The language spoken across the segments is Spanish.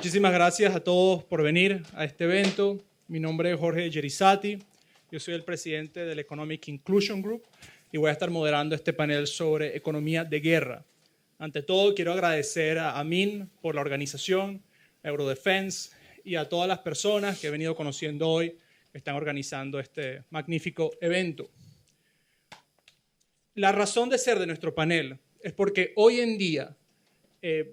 muchísimas gracias a todos por venir a este evento. Mi nombre es Jorge Gerizati, yo soy el presidente del Economic Inclusion Group y voy a estar moderando este panel sobre economía de guerra. Ante todo, quiero agradecer a Amin por la organización, a Eurodefense y a todas las personas que he venido conociendo hoy que están organizando este magnífico evento. La razón de ser de nuestro panel es porque hoy en día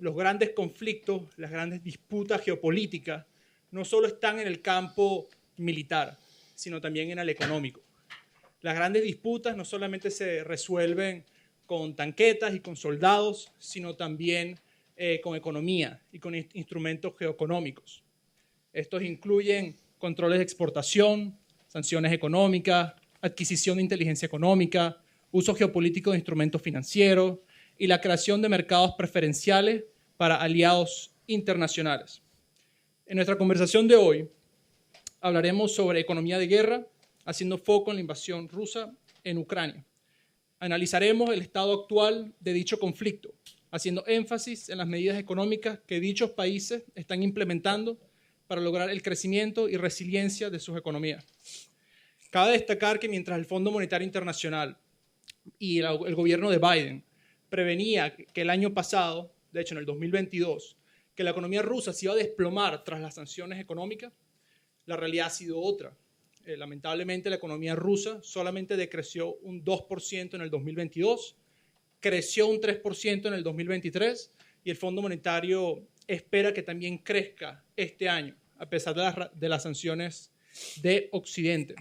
los grandes conflictos, las grandes disputas geopolíticas no solo están en el campo militar, sino también en el económico. Las grandes disputas no solamente se resuelven con tanquetas y con soldados, sino también con economía y con instrumentos geoeconómicos. Estos incluyen controles de exportación, sanciones económicas, adquisición de inteligencia económica, uso geopolítico de instrumentos financieros y la creación de mercados preferenciales para aliados internacionales. En nuestra conversación de hoy hablaremos sobre economía de guerra, haciendo foco en la invasión rusa en Ucrania. Analizaremos el estado actual de dicho conflicto, haciendo énfasis en las medidas económicas que dichos países están implementando para lograr el crecimiento y resiliencia de sus economías. Cabe destacar que mientras el Fondo Monetario Internacional y el gobierno de Biden prevenía que el año pasado, de hecho en el 2022, que la economía rusa se iba a desplomar tras las sanciones económicas, la realidad ha sido otra. Lamentablemente la economía rusa solamente decreció un 2% en el 2022, creció un 3% en el 2023 y el Fondo Monetario espera que también crezca este año, a pesar de las sanciones de Occidente.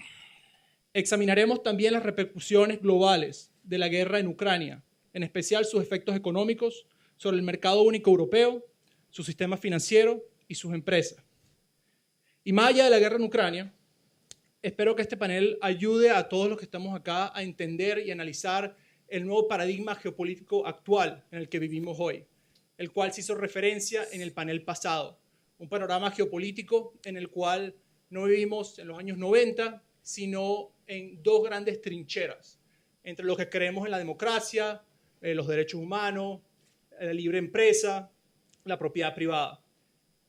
Examinaremos también las repercusiones globales de la guerra en Ucrania, en especial sus efectos económicos sobre el mercado único europeo, su sistema financiero y sus empresas. Y más allá de la guerra en Ucrania, espero que este panel ayude a todos los que estamos acá a entender y analizar el nuevo paradigma geopolítico actual en el que vivimos hoy, el cual se hizo referencia en el panel pasado. Un panorama geopolítico en el cual no vivimos en los años 90, sino en dos grandes trincheras, entre los que creemos en la democracia, los derechos humanos, la libre empresa, la propiedad privada.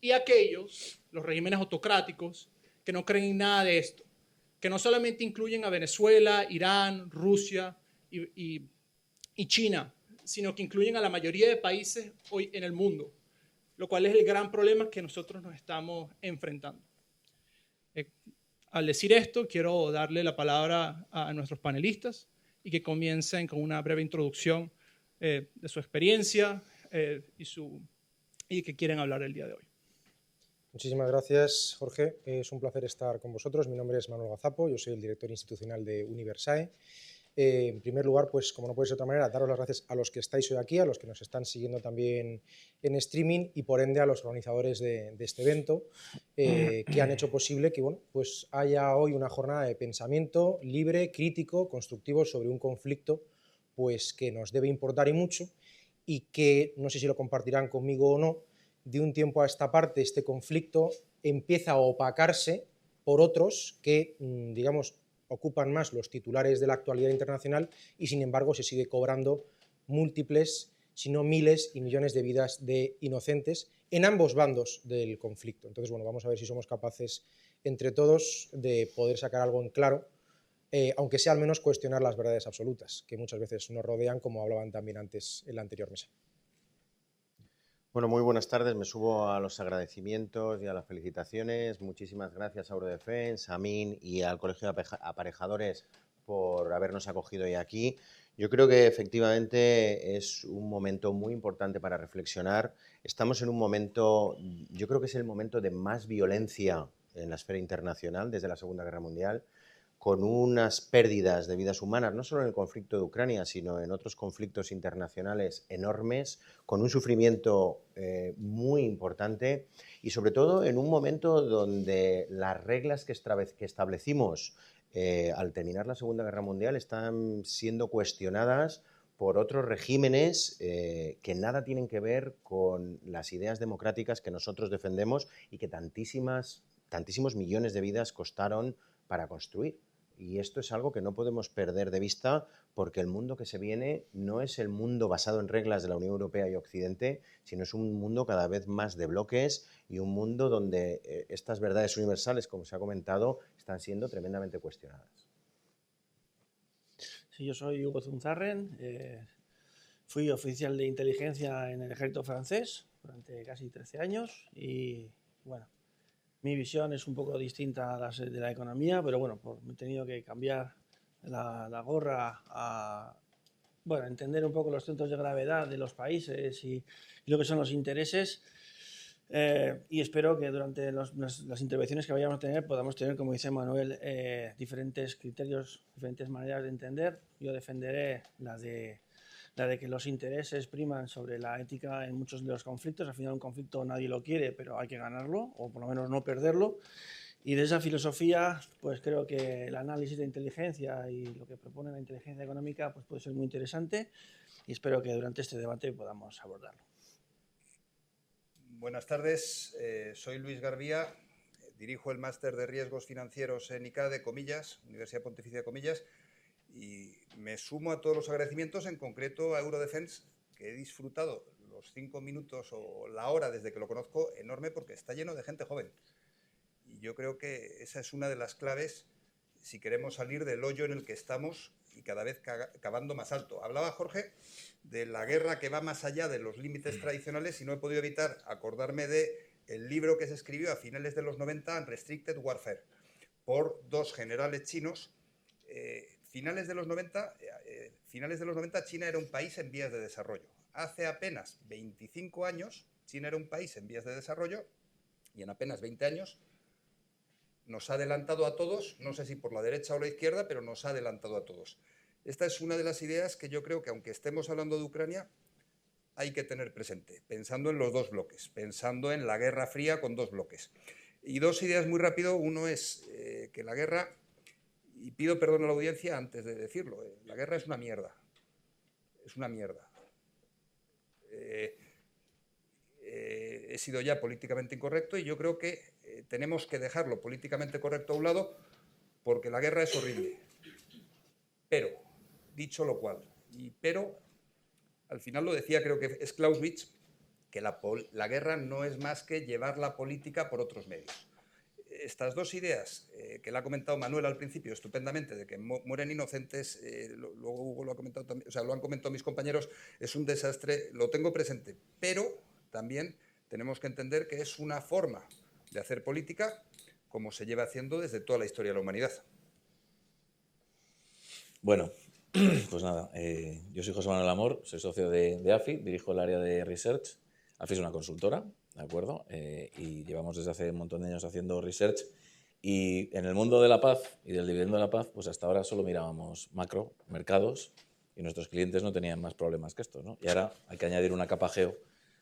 Y aquellos, los regímenes autocráticos, que no creen en nada de esto, que no solamente incluyen a Venezuela, Irán, Rusia y China, sino que incluyen a la mayoría de países hoy en el mundo, lo cual es el gran problema que nosotros nos estamos enfrentando. Al decir esto, quiero darle la palabra a nuestros panelistas y que comiencen con una breve introducción de su experiencia y que quieren hablar el día de hoy. Muchísimas gracias, Jorge. Es un placer estar con vosotros. Mi nombre es Manuel Gazapo, yo soy el director institucional de Universae. En primer lugar, pues como no puede ser de otra manera, daros las gracias a los que estáis hoy aquí, a los que nos están siguiendo también en streaming y por ende a los organizadores de este evento que han hecho posible que pues haya hoy una jornada de pensamiento libre, crítico, constructivo sobre un conflicto pues que nos debe importar y mucho y que, no sé si lo compartirán conmigo o no, de un tiempo a esta parte este conflicto empieza a opacarse por otros que, digamos, ocupan más los titulares de la actualidad internacional y, sin embargo, se sigue cobrando múltiples, si no miles y millones de vidas de inocentes en ambos bandos del conflicto. Entonces, bueno, vamos a ver si somos capaces entre todos de poder sacar algo en claro, aunque sea al menos cuestionar las verdades absolutas, que muchas veces nos rodean, como hablaban también antes en la anterior mesa. Bueno, muy buenas tardes. Me subo a los agradecimientos y a las felicitaciones. Muchísimas gracias a Eurodefense, a Amin y al Colegio de Aparejadores por habernos acogido hoy aquí. Yo creo que efectivamente es un momento muy importante para reflexionar. Estamos en un momento, yo creo que es el momento de más violencia en la esfera internacional desde la Segunda Guerra Mundial, con unas pérdidas de vidas humanas, no solo en el conflicto de Ucrania, sino en otros conflictos internacionales enormes, con un sufrimiento muy importante y sobre todo en un momento donde las reglas que establecimos al terminar la Segunda Guerra Mundial están siendo cuestionadas por otros regímenes que nada tienen que ver con las ideas democráticas que nosotros defendemos y que tantísimos millones de vidas costaron para construir. Y esto es algo que no podemos perder de vista porque el mundo que se viene no es el mundo basado en reglas de la Unión Europea y Occidente, sino es un mundo cada vez más de bloques y un mundo donde estas verdades universales, como se ha comentado, están siendo tremendamente cuestionadas. Sí, yo soy Hugo Zunzarren, fui oficial de inteligencia en el ejército francés durante casi 13 años y, bueno, mi visión es un poco distinta a la de la economía, pero bueno, he tenido que cambiar la gorra a entender un poco los centros de gravedad de los países y lo que son los intereses. Y espero que durante las intervenciones que vayamos a tener podamos tener, como dice Manuel, diferentes criterios, diferentes maneras de entender. Yo defenderé la de que los intereses priman sobre la ética en muchos de los conflictos. Al final un conflicto nadie lo quiere, pero hay que ganarlo, o por lo menos no perderlo. Y de esa filosofía, pues creo que el análisis de inteligencia y lo que propone la inteligencia económica pues puede ser muy interesante y espero que durante este debate podamos abordarlo. Buenas tardes, soy Luis Garbía, dirijo el máster de riesgos financieros en ICADE, Comillas, Universidad Pontificia de Comillas, y me sumo a todos los agradecimientos, en concreto a Eurodefense, que he disfrutado los 5 minutos o la hora desde que lo conozco enorme porque está lleno de gente joven. Y yo creo que esa es una de las claves si queremos salir del hoyo en el que estamos y cada vez cavando más alto. Hablaba Jorge de la guerra que va más allá de los límites tradicionales y no he podido evitar acordarme del libro que se escribió a finales de los 90, Unrestricted Warfare, por 2 generales chinos. Finales de los 90, China era un país en vías de desarrollo. Hace apenas 25 años, China era un país en vías de desarrollo y en apenas 20 años nos ha adelantado a todos, no sé si por la derecha o la izquierda, pero nos ha adelantado a todos. Esta es una de las ideas que yo creo que, aunque estemos hablando de Ucrania, hay que tener presente, pensando en los 2 bloques, pensando en la Guerra Fría con 2 bloques. Y 2 ideas muy rápido. Uno es que la guerra, y pido perdón a la audiencia antes de decirlo, la guerra es una mierda. Es una mierda. He sido ya políticamente incorrecto y yo creo que tenemos que dejar lo políticamente correcto a un lado porque la guerra es horrible. Pero, dicho lo cual, pero al final lo decía, creo que es Clausewitz, que la guerra no es más que llevar la política por otros medios. Estas 2 ideas que le ha comentado Manuel al principio estupendamente, de que mueren inocentes, luego Hugo lo ha comentado también, o sea, lo han comentado mis compañeros, es un desastre, lo tengo presente, pero también tenemos que entender que es una forma de hacer política como se lleva haciendo desde toda la historia de la humanidad. Bueno, pues nada, yo soy José Manuel Amor, soy socio de AFI, dirijo el área de Research. AFI es una consultora, ¿de acuerdo? Y llevamos desde hace un montón de años haciendo research. Y en el mundo de la paz y del dividendo de la paz, pues hasta ahora solo mirábamos macro, mercados, y nuestros clientes no tenían más problemas que estos, ¿no? Y ahora hay que añadir una capa geo,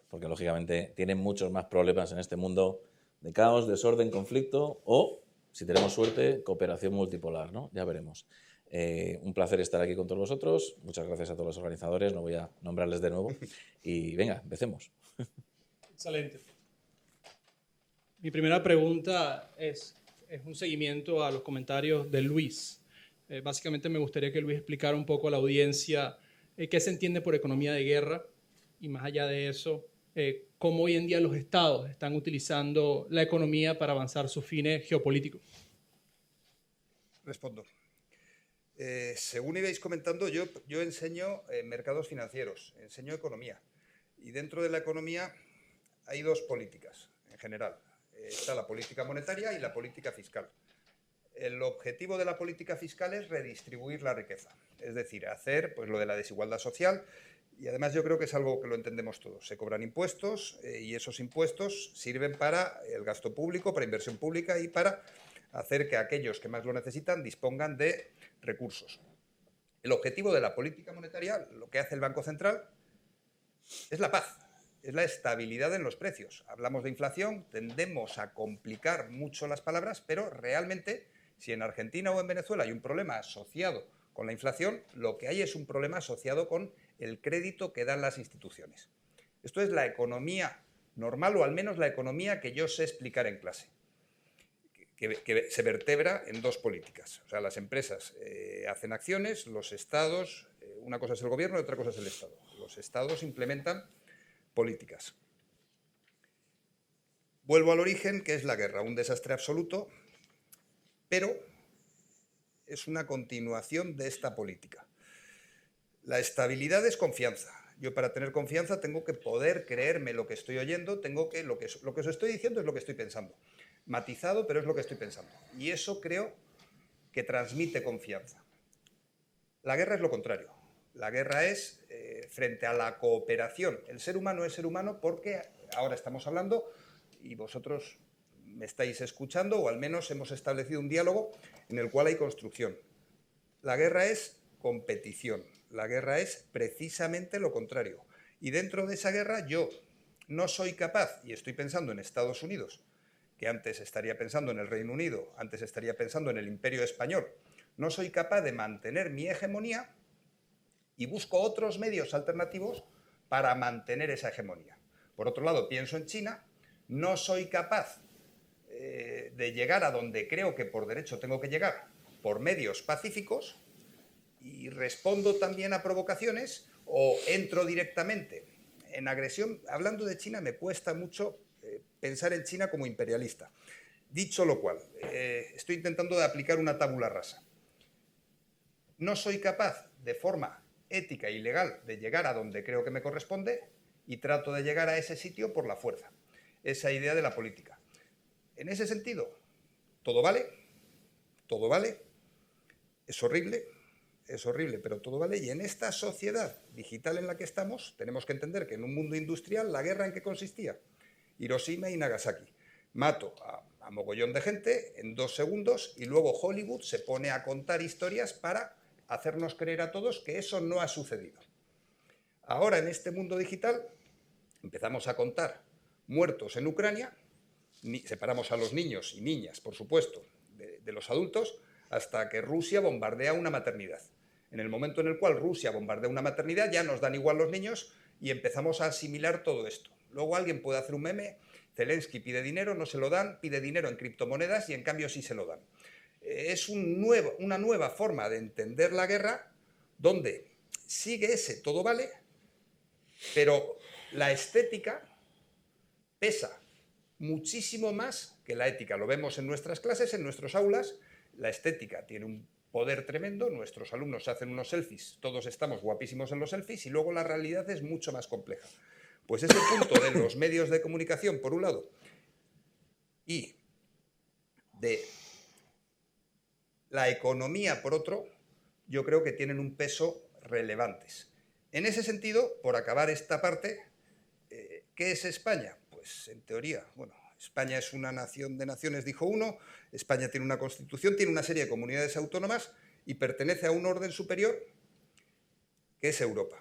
porque lógicamente tienen muchos más problemas en este mundo de caos, desorden, conflicto o, si tenemos suerte, cooperación multipolar, ¿no? Ya veremos. Un placer estar aquí con todos vosotros. Muchas gracias a todos los organizadores. No voy a nombrarles de nuevo. Y venga, empecemos. Excelente. Mi primera pregunta es un seguimiento a los comentarios de Luis. Básicamente me gustaría que Luis explicara un poco a la audiencia qué se entiende por economía de guerra y, más allá de eso, cómo hoy en día los estados están utilizando la economía para avanzar sus fines geopolíticos. Respondo. Según ibais comentando, yo enseño mercados financieros, enseño economía. Y dentro de la economía hay 2 políticas, en general. Está la política monetaria y la política fiscal. El objetivo de la política fiscal es redistribuir la riqueza, es decir, hacer pues, lo de la desigualdad social. Y además yo creo que es algo que lo entendemos todos. Se cobran impuestos y esos impuestos sirven para el gasto público, para inversión pública y para hacer que aquellos que más lo necesitan dispongan de recursos. El objetivo de la política monetaria, lo que hace el Banco Central, es la paz, es la estabilidad en los precios. Hablamos de inflación, tendemos a complicar mucho las palabras, pero realmente, si en Argentina o en Venezuela hay un problema asociado con la inflación, lo que hay es un problema asociado con el crédito que dan las instituciones. Esto es la economía normal, o al menos la economía que yo sé explicar en clase. que se vertebra en dos políticas. O sea, las empresas hacen acciones, los estados, una cosa es el gobierno y otra cosa es el Estado. Los estados implementan políticas. Vuelvo al origen, que es la guerra, un desastre absoluto, pero es una continuación de esta política. La estabilidad es confianza. Yo, para tener confianza, tengo que poder creerme lo que estoy oyendo, lo que os estoy diciendo es lo que estoy pensando. Matizado, pero es lo que estoy pensando. Y eso creo que transmite confianza. La guerra es lo contrario. La guerra es frente a la cooperación. El ser humano es ser humano porque ahora estamos hablando y vosotros me estáis escuchando, o al menos hemos establecido un diálogo en el cual hay construcción. La guerra es competición. La guerra es precisamente lo contrario. Y dentro de esa guerra yo no soy capaz, y estoy pensando en Estados Unidos, que antes estaría pensando en el Reino Unido, antes estaría pensando en el Imperio Español, no soy capaz de mantener mi hegemonía y busco otros medios alternativos para mantener esa hegemonía. Por otro lado, pienso en China, no soy capaz de llegar a donde creo que por derecho tengo que llegar, por medios pacíficos, y respondo también a provocaciones o entro directamente en agresión. Hablando de China, me cuesta mucho pensar en China como imperialista. Dicho lo cual, estoy intentando de aplicar una tabula rasa. No soy capaz, de forma ética y legal, de llegar a donde creo que me corresponde y trato de llegar a ese sitio por la fuerza. Esa idea de la política. En ese sentido, todo vale, es horrible, pero todo vale. Y en esta sociedad digital en la que estamos, tenemos que entender que en un mundo industrial, ¿la guerra en qué consistía? Hiroshima y Nagasaki. Mato a mogollón de gente en 2 segundos y luego Hollywood se pone a contar historias para hacernos creer a todos que eso no ha sucedido. Ahora, en este mundo digital, empezamos a contar muertos en Ucrania, separamos a los niños y niñas, por supuesto, de los adultos, hasta que Rusia bombardea una maternidad. En el momento en el cual Rusia bombardea una maternidad, ya nos dan igual los niños y empezamos a asimilar todo esto. Luego alguien puede hacer un meme, Zelensky pide dinero, no se lo dan, pide dinero en criptomonedas y en cambio sí se lo dan. Es una nueva forma de entender la guerra donde sigue ese todo vale, pero la estética pesa muchísimo más que la ética. Lo vemos en nuestras clases, en nuestras aulas. La estética tiene un poder tremendo, nuestros alumnos hacen unos selfies, todos estamos guapísimos en los selfies y luego la realidad es mucho más compleja. Pues ese punto de los medios de comunicación, por un lado, y de la economía, por otro, yo creo que tienen un peso relevantes. En ese sentido, por acabar esta parte, ¿qué es España? Pues en teoría, bueno, España es una nación de naciones, dijo uno, España tiene una constitución, tiene una serie de comunidades autónomas y pertenece a un orden superior que es Europa.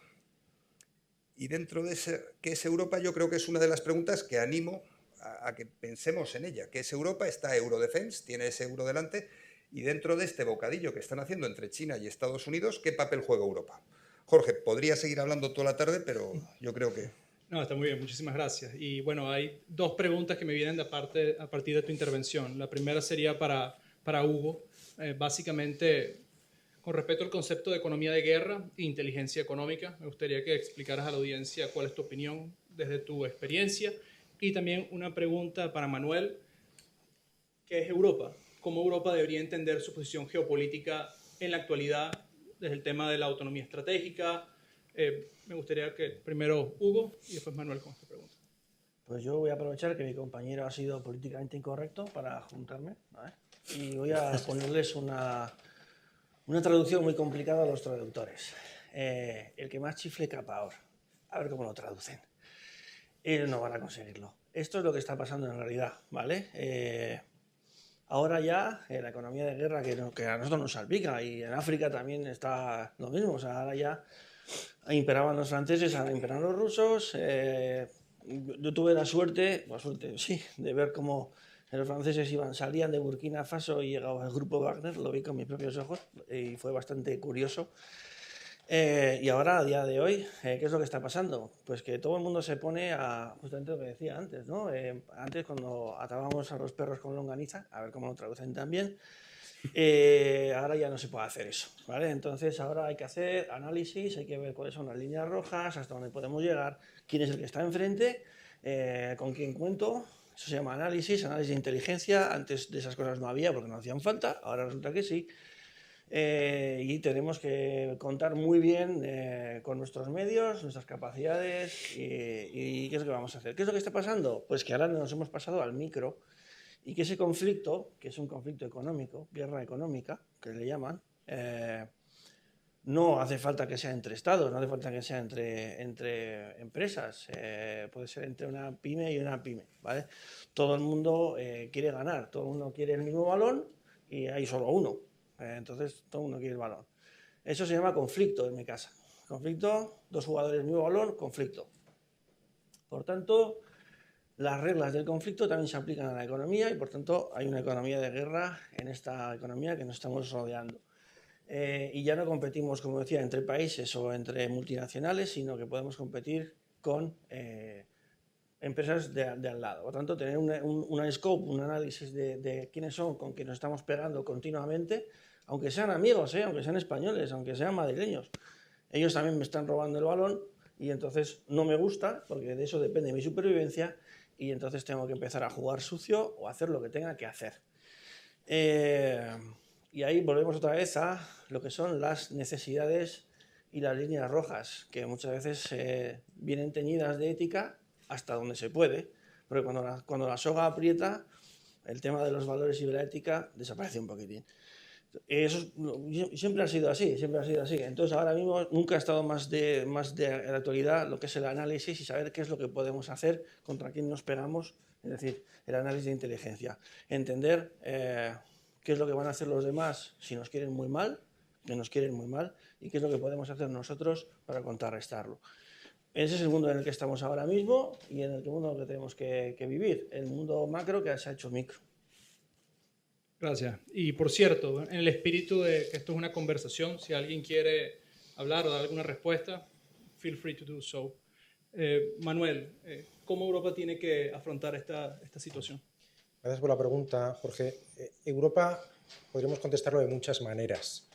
Y dentro de ese que es Europa, yo creo que es una de las preguntas que animo a que pensemos en ella. ¿Qué es Europa? Está Eurodefense, tiene ese euro delante, y dentro de este bocadillo que están haciendo entre China y Estados Unidos, ¿qué papel juega Europa? Jorge, podría seguir hablando toda la tarde, pero yo creo que... No, está muy bien, muchísimas gracias. Y bueno, hay 2 preguntas que me vienen a partir de tu intervención. La primera sería para Hugo, básicamente con respecto al concepto de economía de guerra e inteligencia económica. Me gustaría que explicaras a la audiencia cuál es tu opinión desde tu experiencia. Y también una pregunta para Manuel, ¿qué es Europa? ¿Cómo Europa debería entender su posición geopolítica en la actualidad desde el tema de la autonomía estratégica? Me gustaría que primero Hugo y después Manuel con esta pregunta. Pues yo voy a aprovechar que mi compañero ha sido políticamente incorrecto para juntarme, ¿vale? Y voy a ponerles una traducción muy complicada a los traductores. El que más chifle capaor. A ver cómo lo traducen. Ellos no van a conseguirlo. Esto es lo que está pasando en realidad, ¿vale? Ahora ya la economía de guerra que a nosotros nos salpica, y en África también está lo mismo. O sea, ahora ya imperaban los franceses, ahora imperan los rusos. Yo tuve la suerte, sí, de ver cómo los franceses salían de Burkina Faso y llegaba el grupo Wagner, lo vi con mis propios ojos y fue bastante curioso. Y ahora, a día de hoy, ¿qué es lo que está pasando? Pues que todo el mundo se pone a, justamente lo que decía antes, ¿no? Antes cuando atábamos a los perros con longaniza, a ver cómo lo traducen también, ahora ya no se puede hacer eso, ¿vale? Entonces ahora hay que hacer análisis, hay que ver cuáles son las líneas rojas, hasta dónde podemos llegar, quién es el que está enfrente, con quién cuento. Eso se llama análisis de inteligencia. Antes de esas cosas no había porque no hacían falta, ahora resulta que sí. Y tenemos que contar muy bien con nuestros medios, nuestras capacidades y qué es lo que vamos a hacer. ¿Qué es lo que está pasando? Pues que ahora nos hemos pasado al micro y que ese conflicto, que es un conflicto económico, guerra económica, que le llaman, no hace falta que sea entre estados, no hace falta que sea entre empresas, puede ser entre una pyme y una pyme, ¿vale? Todo el mundo quiere ganar, todo el mundo quiere el mismo balón y hay solo uno. Entonces todo el mundo quiere el balón. Eso se llama conflicto en mi casa. Conflicto, dos jugadores, mismo balón, conflicto. Por tanto, las reglas del conflicto también se aplican a la economía y por tanto hay una economía de guerra en esta economía que nos estamos rodeando. Y ya no competimos, como decía, entre países o entre multinacionales, sino que podemos competir con empresas de al lado. Por tanto, tener un scope, un análisis de quiénes son con quienes nos estamos pegando continuamente, aunque sean amigos, aunque sean españoles, aunque sean madrileños. Ellos también me están robando el balón y entonces no me gusta, porque de eso depende mi supervivencia, y entonces tengo que empezar a jugar sucio o hacer lo que tenga que hacer. Y ahí volvemos otra vez a lo que son las necesidades y las líneas rojas, que muchas veces vienen teñidas de ética hasta donde se puede, porque cuando la soga aprieta, el tema de los valores y de la ética desaparece un poquitín. Eso siempre ha sido así, siempre ha sido así. Entonces ahora mismo nunca ha estado más de la actualidad lo que es el análisis y saber qué es lo que podemos hacer, contra quién nos pegamos, es decir, el análisis de inteligencia. Entender qué es lo que van a hacer los demás si nos quieren muy mal, que nos quieren muy mal, y qué es lo que podemos hacer nosotros para contrarrestarlo. Ese es el mundo en el que estamos ahora mismo y en el mundo que tenemos que vivir, el mundo macro que se ha hecho micro. Gracias. Y por cierto, en el espíritu de que esto es una conversación, si alguien quiere hablar o dar alguna respuesta, feel free to do so. Manuel, ¿cómo Europa tiene que afrontar esta situación? Gracias por la pregunta, Jorge. Europa podríamos contestarlo de muchas maneras.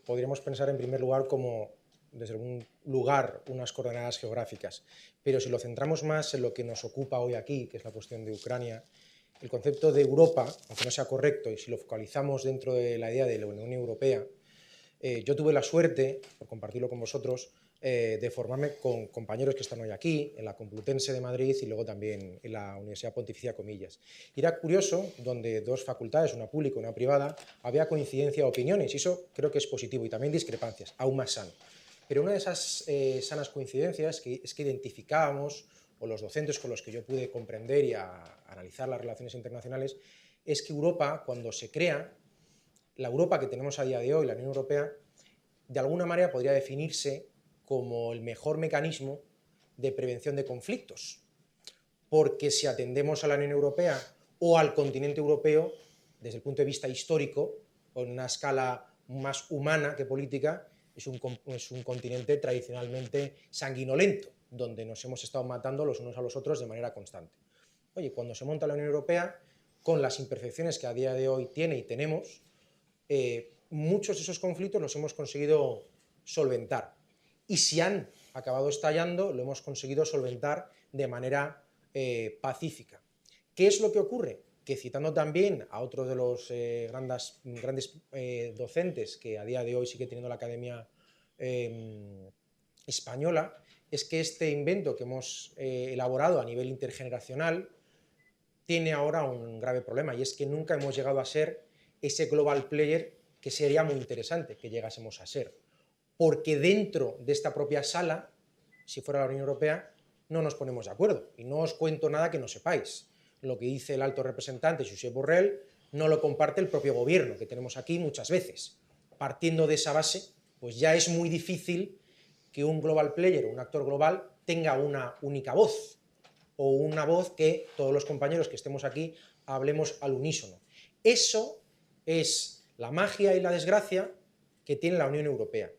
Podríamos pensar en primer lugar como desde algún lugar unas coordenadas geográficas, pero si lo centramos más en lo que nos ocupa hoy aquí, que es la cuestión de Ucrania, el concepto de Europa, aunque no sea correcto, y si lo focalizamos dentro de la idea de la Unión Europea, yo tuve la suerte, por compartirlo con vosotros, de formarme con compañeros que están hoy aquí, en la Complutense de Madrid y luego también en la Universidad Pontificia Comillas. Y era curioso, donde dos facultades, una pública y una privada, había coincidencia de opiniones, y eso creo que es positivo, y también discrepancias, aún más sano. Pero una de esas sanas coincidencias es que identificábamos, o los docentes con los que yo pude comprender y analizar las relaciones internacionales, es que Europa, cuando se crea, la Europa que tenemos a día de hoy, la Unión Europea, de alguna manera podría definirse como el mejor mecanismo de prevención de conflictos. Porque si atendemos a la Unión Europea o al continente europeo, desde el punto de vista histórico, o en una escala más humana que política, es un continente tradicionalmente sanguinolento, donde nos hemos estado matando los unos a los otros de manera constante. Oye, cuando se monta la Unión Europea, con las imperfecciones que a día de hoy tiene y tenemos, muchos de esos conflictos los hemos conseguido solventar. Y si han acabado estallando, lo hemos conseguido solventar de manera pacífica. ¿Qué es lo que ocurre? Que citando también a otro de los grandes docentes que a día de hoy sigue teniendo la Academia Española, es que este invento que hemos elaborado a nivel intergeneracional tiene ahora un grave problema, y es que nunca hemos llegado a ser ese global player que sería muy interesante que llegásemos a ser. Porque dentro de esta propia sala, si fuera la Unión Europea, no nos ponemos de acuerdo. Y no os cuento nada que no sepáis. Lo que dice el alto representante Josep Borrell no lo comparte el propio gobierno que tenemos aquí muchas veces. Partiendo de esa base, pues ya es muy difícil que un global player o un actor global tenga una única voz, o una voz que todos los compañeros que estemos aquí hablemos al unísono. Eso es la magia y la desgracia que tiene la Unión Europea.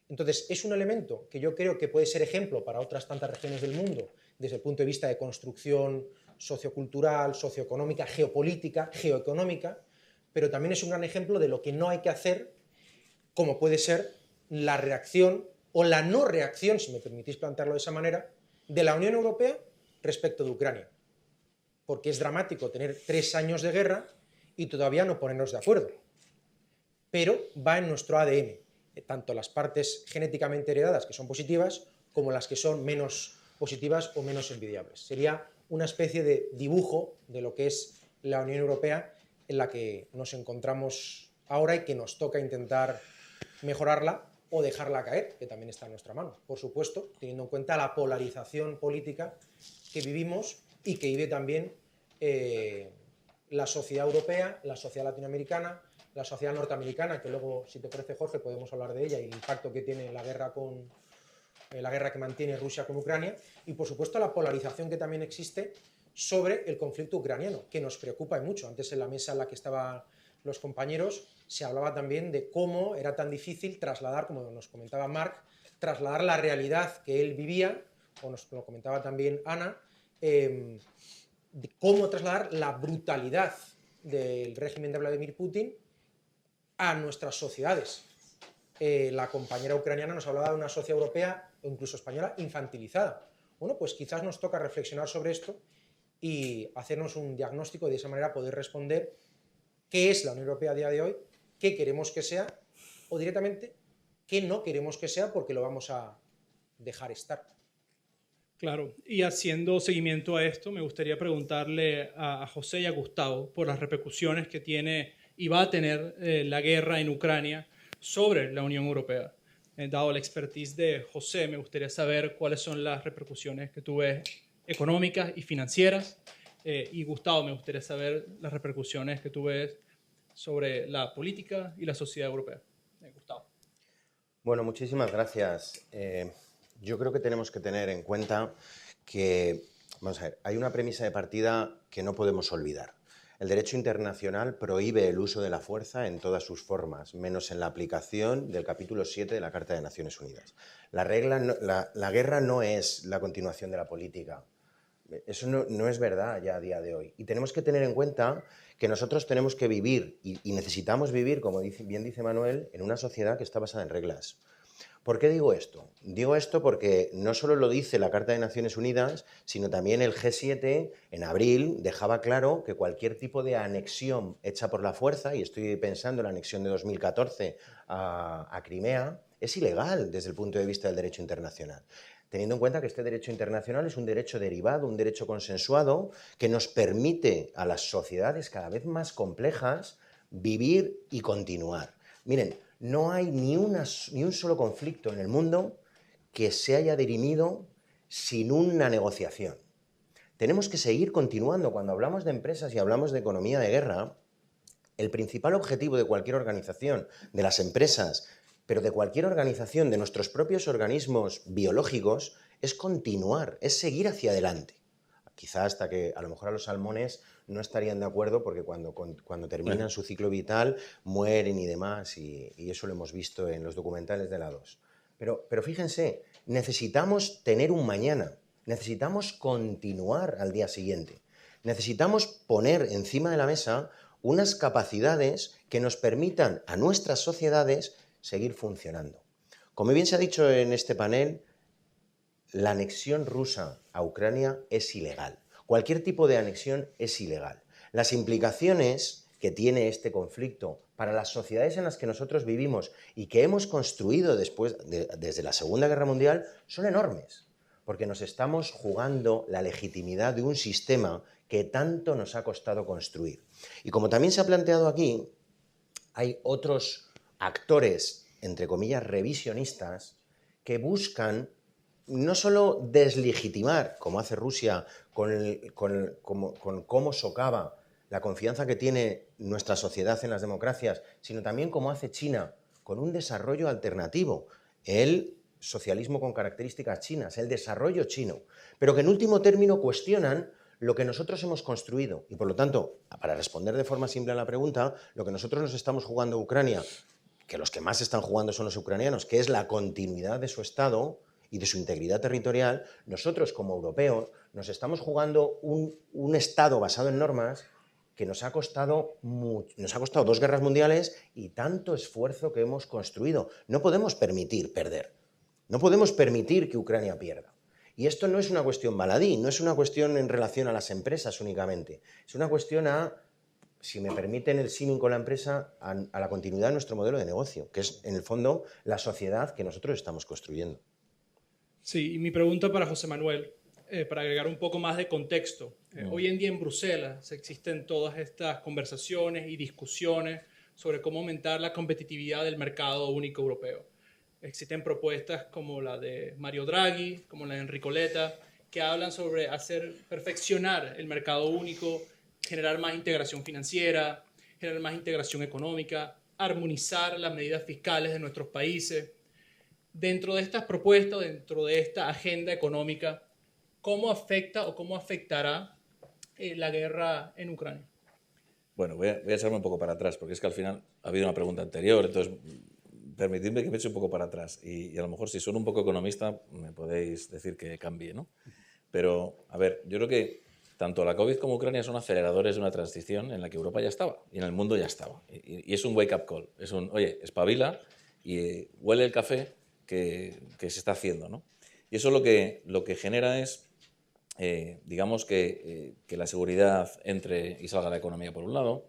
Entonces, es un elemento que yo creo que puede ser ejemplo para otras tantas regiones del mundo desde el punto de vista de construcción sociocultural, socioeconómica, geopolítica, geoeconómica, pero también es un gran ejemplo de lo que no hay que hacer, como puede ser la reacción o la no reacción, si me permitís plantearlo de esa manera, de la Unión Europea respecto de Ucrania. Porque es dramático tener 3 años de guerra y todavía no ponernos de acuerdo. Pero va en nuestro ADN, tanto las partes genéticamente heredadas, que son positivas, como las que son menos positivas o menos envidiables. Sería una especie de dibujo de lo que es la Unión Europea en la que nos encontramos ahora y que nos toca intentar mejorarla o dejarla caer, que también está en nuestra mano. Por supuesto, teniendo en cuenta la polarización política que vivimos y que vive también la sociedad europea, la sociedad latinoamericana, la sociedad norteamericana, que luego, si te parece, Jorge, podemos hablar de ella y el impacto que tiene la guerra que mantiene Rusia con Ucrania, y por supuesto la polarización que también existe sobre el conflicto ucraniano, que nos preocupa mucho. Antes en la mesa en la que estaban los compañeros se hablaba también de cómo era tan difícil trasladar, como nos comentaba Marc, trasladar la realidad que él vivía, o nos lo comentaba también Ana, de cómo trasladar la brutalidad del régimen de Vladimir Putin a nuestras sociedades. La compañera ucraniana nos hablaba de una sociedad europea o incluso española infantilizada. Bueno, pues quizás nos toca reflexionar sobre esto y hacernos un diagnóstico y de esa manera poder responder qué es la Unión Europea a día de hoy, qué queremos que sea o directamente qué no queremos que sea porque lo vamos a dejar estar. Claro, y haciendo seguimiento a esto, me gustaría preguntarle a José y a Gustavo por las repercusiones que tiene y va a tener la guerra en Ucrania sobre la Unión Europea. Dado la expertise de José, me gustaría saber cuáles son las repercusiones que tú ves económicas y financieras. Y Gustavo, me gustaría saber las repercusiones que tú ves sobre la política y la sociedad europea. Gustavo. Bueno, muchísimas gracias. Yo creo que tenemos que tener en cuenta que, vamos a ver, hay una premisa de partida que no podemos olvidar. El derecho internacional prohíbe el uso de la fuerza en todas sus formas, menos en la aplicación del capítulo 7 de la Carta de Naciones Unidas. La guerra no es la continuación de la política. Eso no es verdad ya a día de hoy. Y tenemos que tener en cuenta que nosotros tenemos que vivir y necesitamos vivir, como bien dice Manuel, en una sociedad que está basada en reglas. ¿Por qué digo esto? Digo esto porque no solo lo dice la Carta de Naciones Unidas, sino también el G7 en abril dejaba claro que cualquier tipo de anexión hecha por la fuerza, y estoy pensando en la anexión de 2014 a Crimea, es ilegal desde el punto de vista del derecho internacional. Teniendo en cuenta que este derecho internacional es un derecho derivado, un derecho consensuado, que nos permite a las sociedades cada vez más complejas vivir y continuar. Miren, no hay ni un solo conflicto en el mundo que se haya dirimido sin una negociación. Tenemos que seguir continuando. Cuando hablamos de empresas y hablamos de economía de guerra, el principal objetivo de cualquier organización, de las empresas, pero de cualquier organización, de nuestros propios organismos biológicos, es continuar, es seguir hacia adelante. Quizá hasta que a lo mejor a los salmones no estarían de acuerdo porque cuando terminan su ciclo vital mueren y demás, y eso lo hemos visto en los documentales de la 2. Pero fíjense, necesitamos tener un mañana, necesitamos continuar al día siguiente, necesitamos poner encima de la mesa unas capacidades que nos permitan a nuestras sociedades seguir funcionando. Como bien se ha dicho en este panel, la anexión rusa a Ucrania es ilegal. Cualquier tipo de anexión es ilegal. Las implicaciones que tiene este conflicto para las sociedades en las que nosotros vivimos y que hemos construido desde la Segunda Guerra Mundial son enormes, porque nos estamos jugando la legitimidad de un sistema que tanto nos ha costado construir. Y como también se ha planteado aquí, hay otros actores, entre comillas, revisionistas, que buscan no solo deslegitimar, como hace Rusia, con cómo socava la confianza que tiene nuestra sociedad en las democracias, sino también como hace China, con un desarrollo alternativo, el socialismo con características chinas, el desarrollo chino, pero que en último término cuestionan lo que nosotros hemos construido. Y por lo tanto, para responder de forma simple a la pregunta, lo que nosotros nos estamos jugando a Ucrania, que los que más están jugando son los ucranianos, que es la continuidad de su Estado y de su integridad territorial, nosotros como europeos nos estamos jugando un Estado basado en normas que nos ha costado 2 guerras mundiales y tanto esfuerzo que hemos construido. No podemos permitir perder, no podemos permitir que Ucrania pierda. Y esto no es una cuestión baladí, no es una cuestión en relación a las empresas únicamente, es una cuestión si me permiten el símil con la empresa, a la continuidad de nuestro modelo de negocio, que es en el fondo la sociedad que nosotros estamos construyendo. Sí, y mi pregunta para José Manuel, para agregar un poco más de contexto. Hoy en día en Bruselas existen todas estas conversaciones y discusiones sobre cómo aumentar la competitividad del mercado único europeo. Existen propuestas como la de Mario Draghi, como la de Enrico Letta, que hablan sobre perfeccionar el mercado único, generar más integración financiera, generar más integración económica, armonizar las medidas fiscales de nuestros países. Dentro de estas propuestas, dentro de esta agenda económica, ¿cómo afecta o cómo afectará la guerra en Ucrania? Bueno, voy a echarme un poco para atrás, porque es que al final ha habido una pregunta anterior, entonces permitidme que me eche un poco para atrás. Y a lo mejor si soy un poco economista me podéis decir que cambie, ¿no? Pero, a ver, yo creo que tanto la COVID como Ucrania son aceleradores de una transición en la que Europa ya estaba y en el mundo ya estaba. Y es un wake-up call, es un, oye, espabila y huele el café que se está haciendo, ¿no? Y eso lo que genera es, digamos, que la seguridad entre y salga la economía por un lado,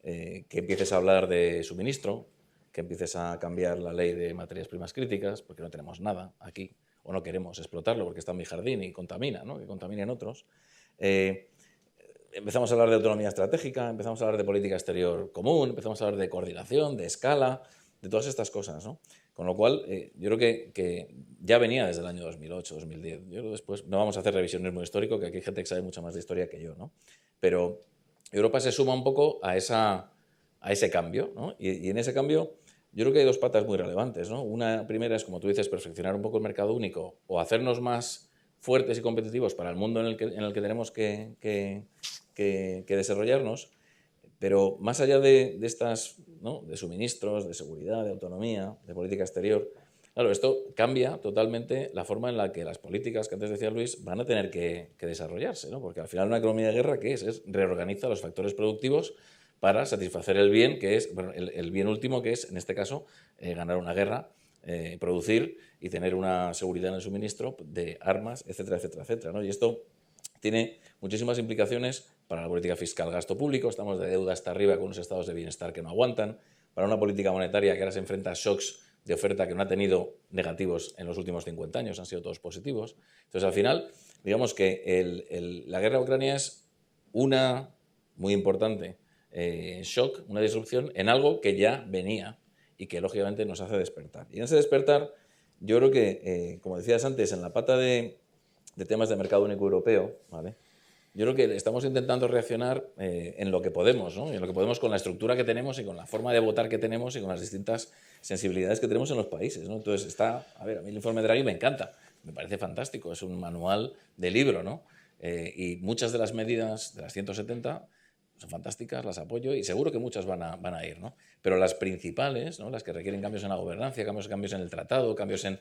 que empieces a hablar de suministro, que empieces a cambiar la ley de materias primas críticas, porque no tenemos nada aquí, o no queremos explotarlo porque está en mi jardín y contamina, ¿no? Que contaminen otros. Empezamos a hablar de autonomía estratégica, empezamos a hablar de política exterior común, empezamos a hablar de coordinación, de escala, de todas estas cosas, ¿no? Con lo cual, yo creo que ya venía desde el año 2008, 2010. Yo creo después no vamos a hacer revisionismo histórico, que aquí hay gente que sabe mucho más de historia que yo, ¿no? Pero Europa se suma un poco a ese cambio, ¿no? Y en ese cambio yo creo que hay dos patas muy relevantes, ¿no? Una primera es, como tú dices, perfeccionar un poco el mercado único o hacernos más fuertes y competitivos para el mundo en el que tenemos que desarrollarnos. Pero más allá de estas, ¿no? De suministros, de seguridad, de autonomía, de política exterior, claro, esto cambia totalmente la forma en la que las políticas que antes decía Luis van a tener que desarrollarse, ¿no? Porque al final una economía de guerra, ¿qué es? Es reorganiza los factores productivos para satisfacer el bien, que es, bueno, el bien último, que es, en este caso, ganar una guerra, producir y tener una seguridad en el suministro de armas, etcétera, etcétera, etcétera, ¿no? Y esto tiene muchísimas implicaciones para la política fiscal, gasto público, estamos de deuda hasta arriba con unos estados de bienestar que no aguantan, para una política monetaria que ahora se enfrenta a shocks de oferta que no ha tenido negativos en los últimos 50 años, han sido todos positivos. Entonces, al final, digamos que la guerra de Ucrania es una muy importante shock, una disrupción en algo que ya venía y que lógicamente nos hace despertar. Y en ese despertar, yo creo que, como decías antes, en la pata de temas de mercado único europeo, ¿vale? Yo creo que estamos intentando reaccionar en lo que podemos, ¿no? En lo que podemos con la estructura que tenemos y con la forma de votar que tenemos y con las distintas sensibilidades que tenemos en los países, ¿no? Entonces a mí el informe de Draghi me encanta, me parece fantástico, es un manual de libro, ¿no? Y muchas de las medidas de las 170 son fantásticas, las apoyo y seguro que muchas van a ir, ¿no? Pero las principales, ¿no? Las que requieren cambios en la gobernanza, cambios en el tratado, cambios en...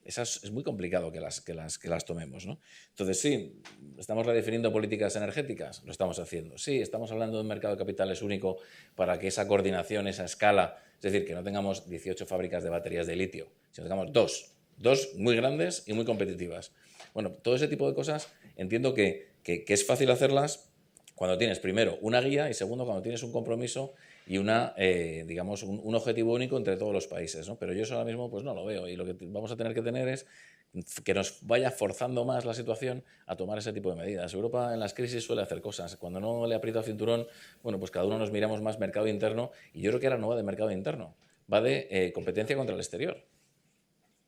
Esas es muy complicado que las tomemos, ¿no? Entonces, sí, ¿estamos redefiniendo políticas energéticas? Lo estamos haciendo. Sí, estamos hablando de un mercado de capitales único para que esa coordinación, esa escala, es decir, que no tengamos 18 fábricas de baterías de litio, sino que tengamos dos muy grandes y muy competitivas. Bueno, todo ese tipo de cosas entiendo que es fácil hacerlas cuando tienes, primero, una guía y, segundo, cuando tienes un compromiso y digamos, un objetivo único entre todos los países, ¿no? Pero yo eso ahora mismo pues no lo veo y lo que vamos a tener que tener es que nos vaya forzando más la situación a tomar ese tipo de medidas. Europa en las crisis suele hacer cosas. Cuando no le aprieta el cinturón, bueno, pues cada uno nos miramos más mercado interno y yo creo que ahora no va de mercado interno, va de competencia contra el exterior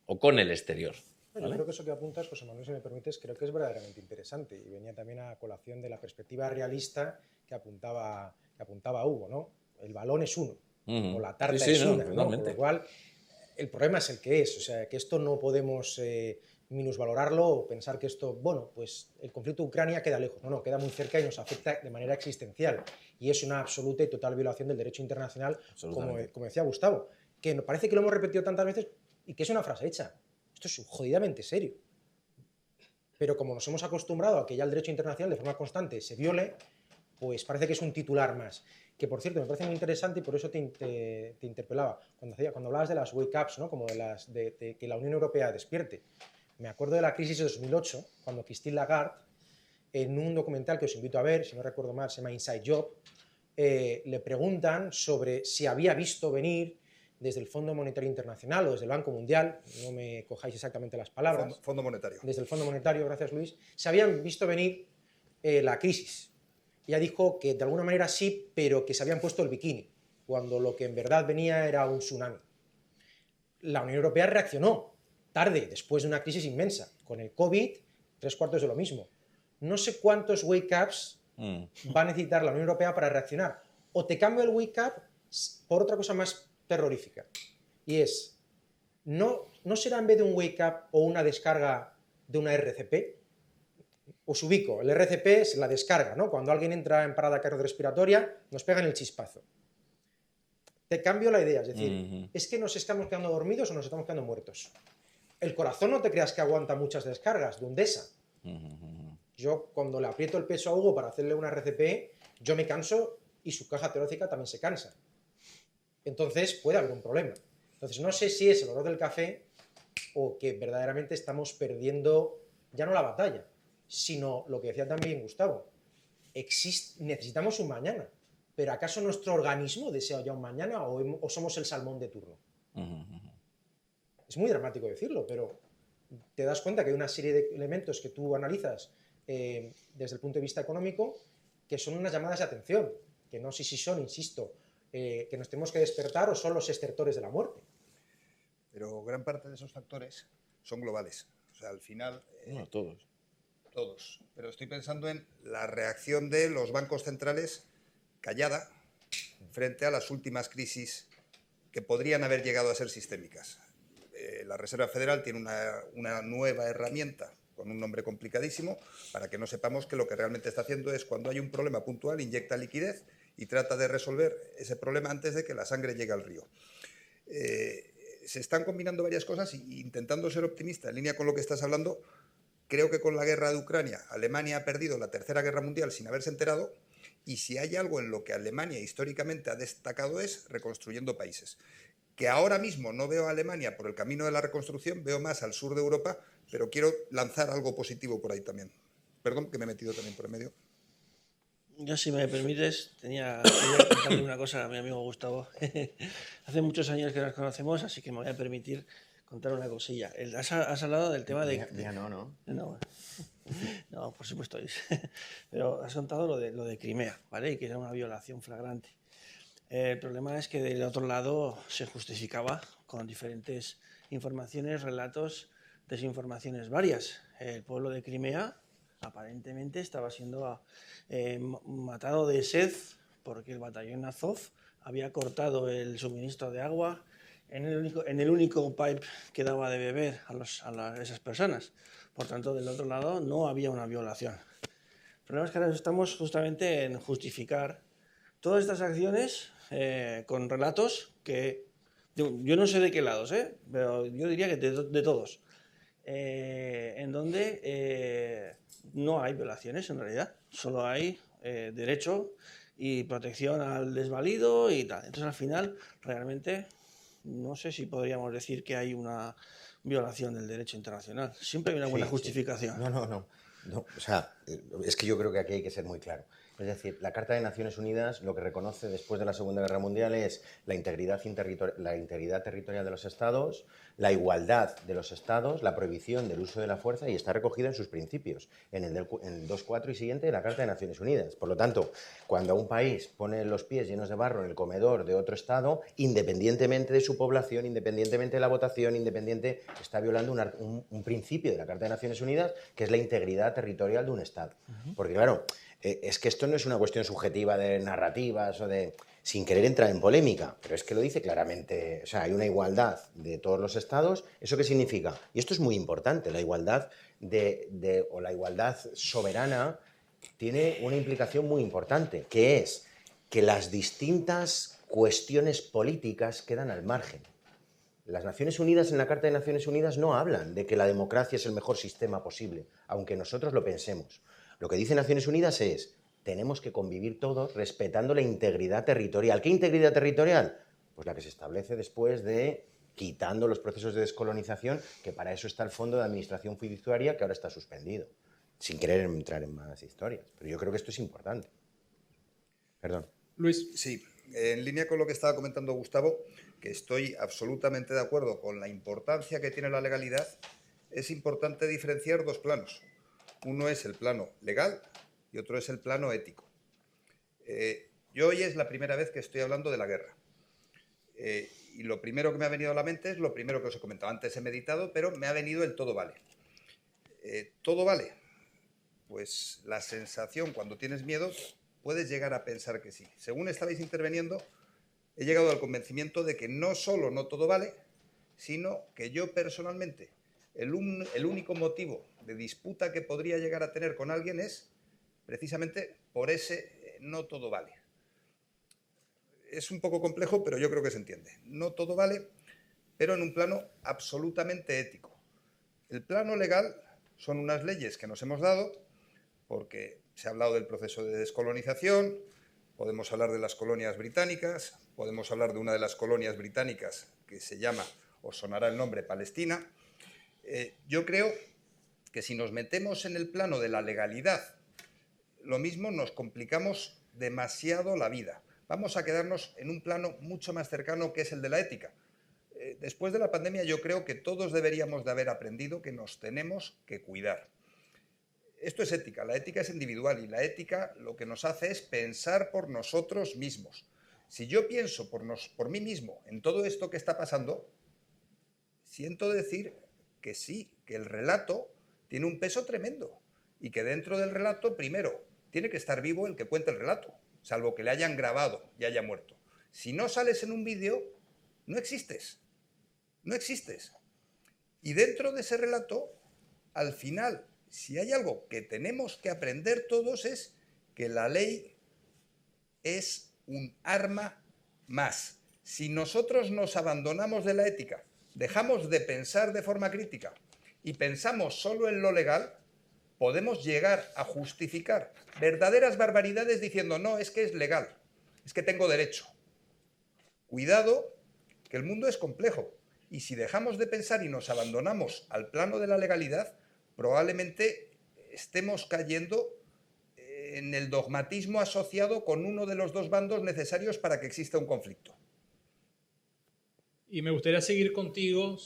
o con el exterior. Yo creo que eso que apuntas, José Manuel, si me permites, creo que es verdaderamente interesante y venía también a colación de la perspectiva realista que apuntaba Hugo, ¿no? El balón es uno, o la tarta es una, ¿no? Con lo cual, el problema es el que es, o sea, que esto no podemos minusvalorarlo o pensar que esto, bueno, pues el conflicto de Ucrania queda lejos, no, queda muy cerca y nos afecta de manera existencial y es una absoluta y total violación del derecho internacional, como decía Gustavo, que parece que lo hemos repetido tantas veces y que es una frase hecha. Esto es jodidamente serio. Pero como nos hemos acostumbrado a que ya el derecho internacional de forma constante se viole, pues parece que es un titular más. Que, por cierto, me parece muy interesante y por eso te interpelaba. Cuando hablabas de las wake-ups, ¿no? Como de que la Unión Europea despierte. Me acuerdo de la crisis de 2008, cuando Christine Lagarde, en un documental que os invito a ver, si no recuerdo mal, se llama Inside Job, le preguntan sobre si había visto venir desde el Fondo Monetario Internacional o desde el Banco Mundial, no me cojáis exactamente las palabras. Fondo Monetario. Desde el Fondo Monetario, gracias Luis, se habían visto venir la crisis. Ella dijo que de alguna manera sí, pero que se habían puesto el bikini, cuando lo que en verdad venía era un tsunami. La Unión Europea reaccionó tarde, después de una crisis inmensa. Con el COVID, 3/4 de lo mismo. No sé cuántos wake-ups va a necesitar la Unión Europea para reaccionar. O te cambio el wake-up por otra cosa más terrorífica. Y es, ¿no será en vez de un wake-up o una descarga de una RCP? Os ubico, el RCP es la descarga, ¿no? Cuando alguien entra en parada cardiorrespiratoria, nos pegan el chispazo. Te cambio la idea, es decir, ¿es que nos estamos quedando dormidos o nos estamos quedando muertos? El corazón no te creas que aguanta muchas descargas de Undesa. Yo cuando le aprieto el peso a Hugo para hacerle una RCP, yo me canso y su caja torácica también se cansa. Entonces puede haber un problema. Entonces no sé si es el olor del café o que verdaderamente estamos perdiendo ya no la batalla, sino lo que decía también Gustavo, necesitamos un mañana, pero ¿acaso nuestro organismo desea ya un mañana o somos el salmón de turno? Es muy dramático decirlo, pero te das cuenta que hay una serie de elementos que tú analizas desde el punto de vista económico que son unas llamadas de atención, que no sé si son, insisto, que nos tenemos que despertar o son los estertores de la muerte. Pero gran parte de esos factores son globales. O sea, al final... No, todos. Todos. Pero estoy pensando en la reacción de los bancos centrales callada frente a las últimas crisis que podrían haber llegado a ser sistémicas. La Reserva Federal tiene una nueva herramienta con un nombre complicadísimo para que no sepamos que lo que realmente está haciendo es cuando hay un problema puntual, inyecta liquidez y trata de resolver ese problema antes de que la sangre llegue al río. Se están combinando varias cosas y intentando ser optimista en línea con lo que estás hablando. Creo que con la guerra de Ucrania, Alemania ha perdido la Tercera Guerra Mundial sin haberse enterado, y si hay algo en lo que Alemania históricamente ha destacado es reconstruyendo países. Que ahora mismo no veo a Alemania por el camino de la reconstrucción, veo más al sur de Europa, pero quiero lanzar algo positivo por ahí también. Perdón, que me he metido también por el medio. Yo, si me permites, quería contarle una cosa a mi amigo Gustavo. Hace muchos años que nos conocemos, así que me voy a permitir contar una cosilla. Has hablado del tema de... Ya no. No, por supuesto. Pero has contado lo de Crimea, ¿vale? Y que era una violación flagrante. El problema es que del otro lado se justificaba con diferentes informaciones, relatos, desinformaciones varias. El pueblo de Crimea aparentemente estaba siendo matado de sed porque el batallón Azov había cortado el suministro de agua en el único pipe que daba de beber a esas personas. Por tanto, del otro lado no había una violación. El problema es que ahora estamos justamente en justificar todas estas acciones con relatos que yo no sé de qué lados, pero yo diría que de todos, en donde no hay violaciones en realidad, solo hay derecho y protección al desvalido y tal. Entonces, al final, realmente, no sé si podríamos decir que hay una violación del derecho internacional. Siempre hay una buena justificación. Sí. No. O sea, es que yo creo que aquí hay que ser muy claro. Es decir, la Carta de Naciones Unidas lo que reconoce después de la Segunda Guerra Mundial es la integridad territorial de los Estados, la igualdad de los Estados, la prohibición del uso de la fuerza, y está recogida en sus principios, en el 2.4 y siguiente de la Carta de Naciones Unidas. Por lo tanto, cuando un país pone los pies llenos de barro en el comedor de otro Estado, independientemente de su población, independientemente de la votación, está violando un principio de la Carta de Naciones Unidas, que es la integridad territorial de un Estado. Porque, claro, es que esto no es una cuestión subjetiva de narrativas o de... sin querer entrar en polémica, pero es que lo dice claramente. O sea, hay una igualdad de todos los estados. ¿Eso qué significa? Y esto es muy importante. La igualdad o la igualdad soberana tiene una implicación muy importante, que es que las distintas cuestiones políticas quedan al margen. Las Naciones Unidas, en la Carta de Naciones Unidas, no hablan de que la democracia es el mejor sistema posible, aunque nosotros lo pensemos. Lo que dice Naciones Unidas es, tenemos que convivir todos respetando la integridad territorial. ¿Qué integridad territorial? Pues la que se establece después de quitando los procesos de descolonización, que para eso está el Fondo de Administración Fiduciaria, que ahora está suspendido, sin querer entrar en más historias. Pero yo creo que esto es importante. Perdón. Luis. Sí, en línea con lo que estaba comentando Gustavo, que estoy absolutamente de acuerdo con la importancia que tiene la legalidad, es importante diferenciar dos planos. Uno es el plano legal y otro es el plano ético. Yo hoy es la primera vez que estoy hablando de la guerra. Y lo primero que me ha venido a la mente es lo primero que os he comentado. Antes he meditado, pero me ha venido el todo vale. ¿Todo vale? Pues la sensación cuando tienes miedo, puedes llegar a pensar que sí. Según estabais interviniendo, he llegado al convencimiento de que no solo no todo vale, sino que yo personalmente, el único motivo de disputa que podría llegar a tener con alguien es precisamente por ese no todo vale. Es un poco complejo, pero yo creo que se entiende. No todo vale, pero en un plano absolutamente ético. El plano legal son unas leyes que nos hemos dado porque se ha hablado del proceso de descolonización, podemos hablar de las colonias británicas, podemos hablar de una de las colonias británicas que se llama, os sonará el nombre, Palestina. Yo creo que si nos metemos en el plano de la legalidad, lo mismo nos complicamos demasiado la vida. Vamos a quedarnos en un plano mucho más cercano que es el de la ética. Después de la pandemia yo creo que todos deberíamos de haber aprendido que nos tenemos que cuidar. Esto es ética, la ética es individual y la ética lo que nos hace es pensar por nosotros mismos. Si yo pienso por mí mismo en todo esto que está pasando, siento decir que sí, que el relato tiene un peso tremendo y que dentro del relato, primero, tiene que estar vivo el que cuenta el relato, salvo que le hayan grabado y haya muerto. Si no sales en un vídeo, no existes. No existes. Y dentro de ese relato, al final, si hay algo que tenemos que aprender todos es que la ley es un arma más. Si nosotros nos abandonamos de la ética, dejamos de pensar de forma crítica y pensamos solo en lo legal, podemos llegar a justificar verdaderas barbaridades diciendo no, es que es legal, es que tengo derecho. Cuidado, que el mundo es complejo y si dejamos de pensar y nos abandonamos al plano de la legalidad, probablemente estemos cayendo en el dogmatismo asociado con uno de los dos bandos necesarios para que exista un conflicto. Y me gustaría seguir contigo.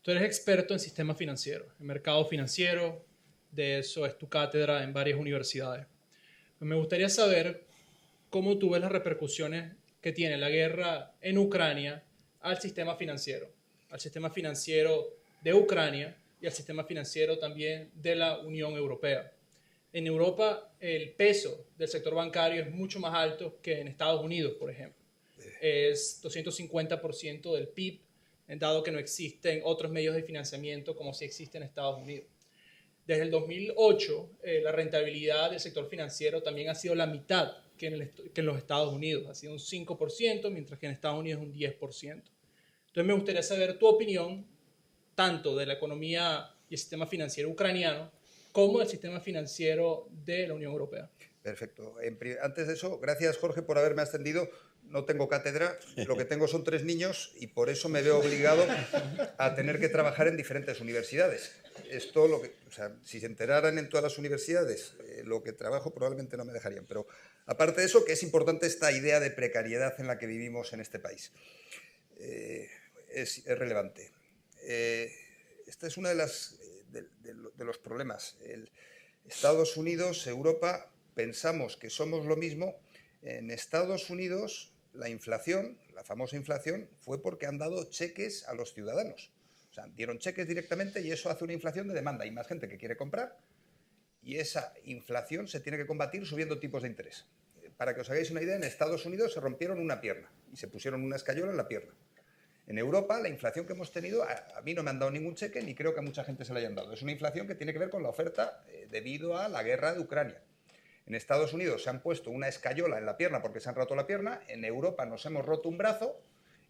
Tú eres experto en sistema financiero, en mercado financiero, de eso es tu cátedra en varias universidades. Me gustaría saber cómo tú ves las repercusiones que tiene la guerra en Ucrania al sistema financiero de Ucrania y al sistema financiero también de la Unión Europea. En Europa el peso del sector bancario es mucho más alto que en Estados Unidos, por ejemplo. Es 250% del PIB, dado que no existen otros medios de financiamiento como sí existe en Estados Unidos. Desde el 2008, la rentabilidad del sector financiero también ha sido la mitad que en los Estados Unidos. Ha sido un 5%, mientras que en Estados Unidos es un 10%. Entonces me gustaría saber tu opinión, tanto de la economía y el sistema financiero ucraniano, como del sistema financiero de la Unión Europea. Perfecto. Antes de eso, gracias Jorge por haberme ascendido. No tengo cátedra, lo que tengo son 3 niños y por eso me veo obligado a tener que trabajar en diferentes universidades. Esto, si se enteraran en todas las universidades lo que trabajo, probablemente no me dejarían. Pero aparte de eso, que es importante esta idea de precariedad en la que vivimos en este país. Es relevante. Este es uno de los problemas. Estados Unidos, Europa, pensamos que somos lo mismo. En Estados Unidos la inflación, la famosa inflación, fue porque han dado cheques a los ciudadanos. O sea, dieron cheques directamente y eso hace una inflación de demanda. Hay más gente que quiere comprar y esa inflación se tiene que combatir subiendo tipos de interés. Para que os hagáis una idea, en Estados Unidos se rompieron una pierna y se pusieron una escayola en la pierna. En Europa, la inflación que hemos tenido, a mí no me han dado ningún cheque ni creo que a mucha gente se le hayan dado. Es una inflación que tiene que ver con la oferta debido a la guerra de Ucrania. En Estados Unidos se han puesto una escayola en la pierna porque se han roto la pierna, en Europa nos hemos roto un brazo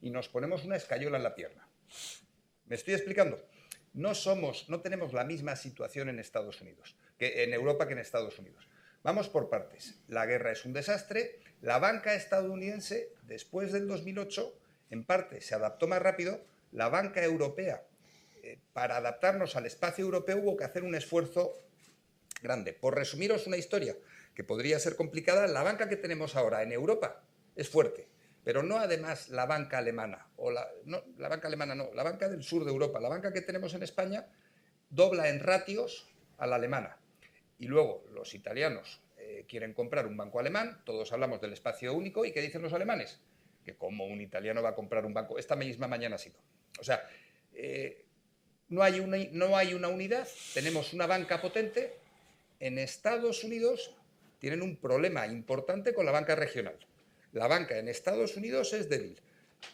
y nos ponemos una escayola en la pierna. ¿Me estoy explicando? No tenemos la misma situación en Estados Unidos, en Europa que en Estados Unidos. Vamos por partes. La guerra es un desastre. La banca estadounidense, después del 2008, en parte se adaptó más rápido. La banca europea, para adaptarnos al espacio europeo, hubo que hacer un esfuerzo grande. Por resumiros una historia que podría ser complicada, la banca que tenemos ahora en Europa es fuerte, pero no además la banca alemana, la banca del sur de Europa. La banca que tenemos en España dobla en ratios a la alemana. Y luego los italianos quieren comprar un banco alemán, todos hablamos del espacio único, ¿y qué dicen los alemanes? Que como un italiano va a comprar un banco, esta misma mañana ha sido. O sea, no hay una unidad, tenemos una banca potente. En Estados Unidos tienen un problema importante con la banca regional. La banca en Estados Unidos es débil.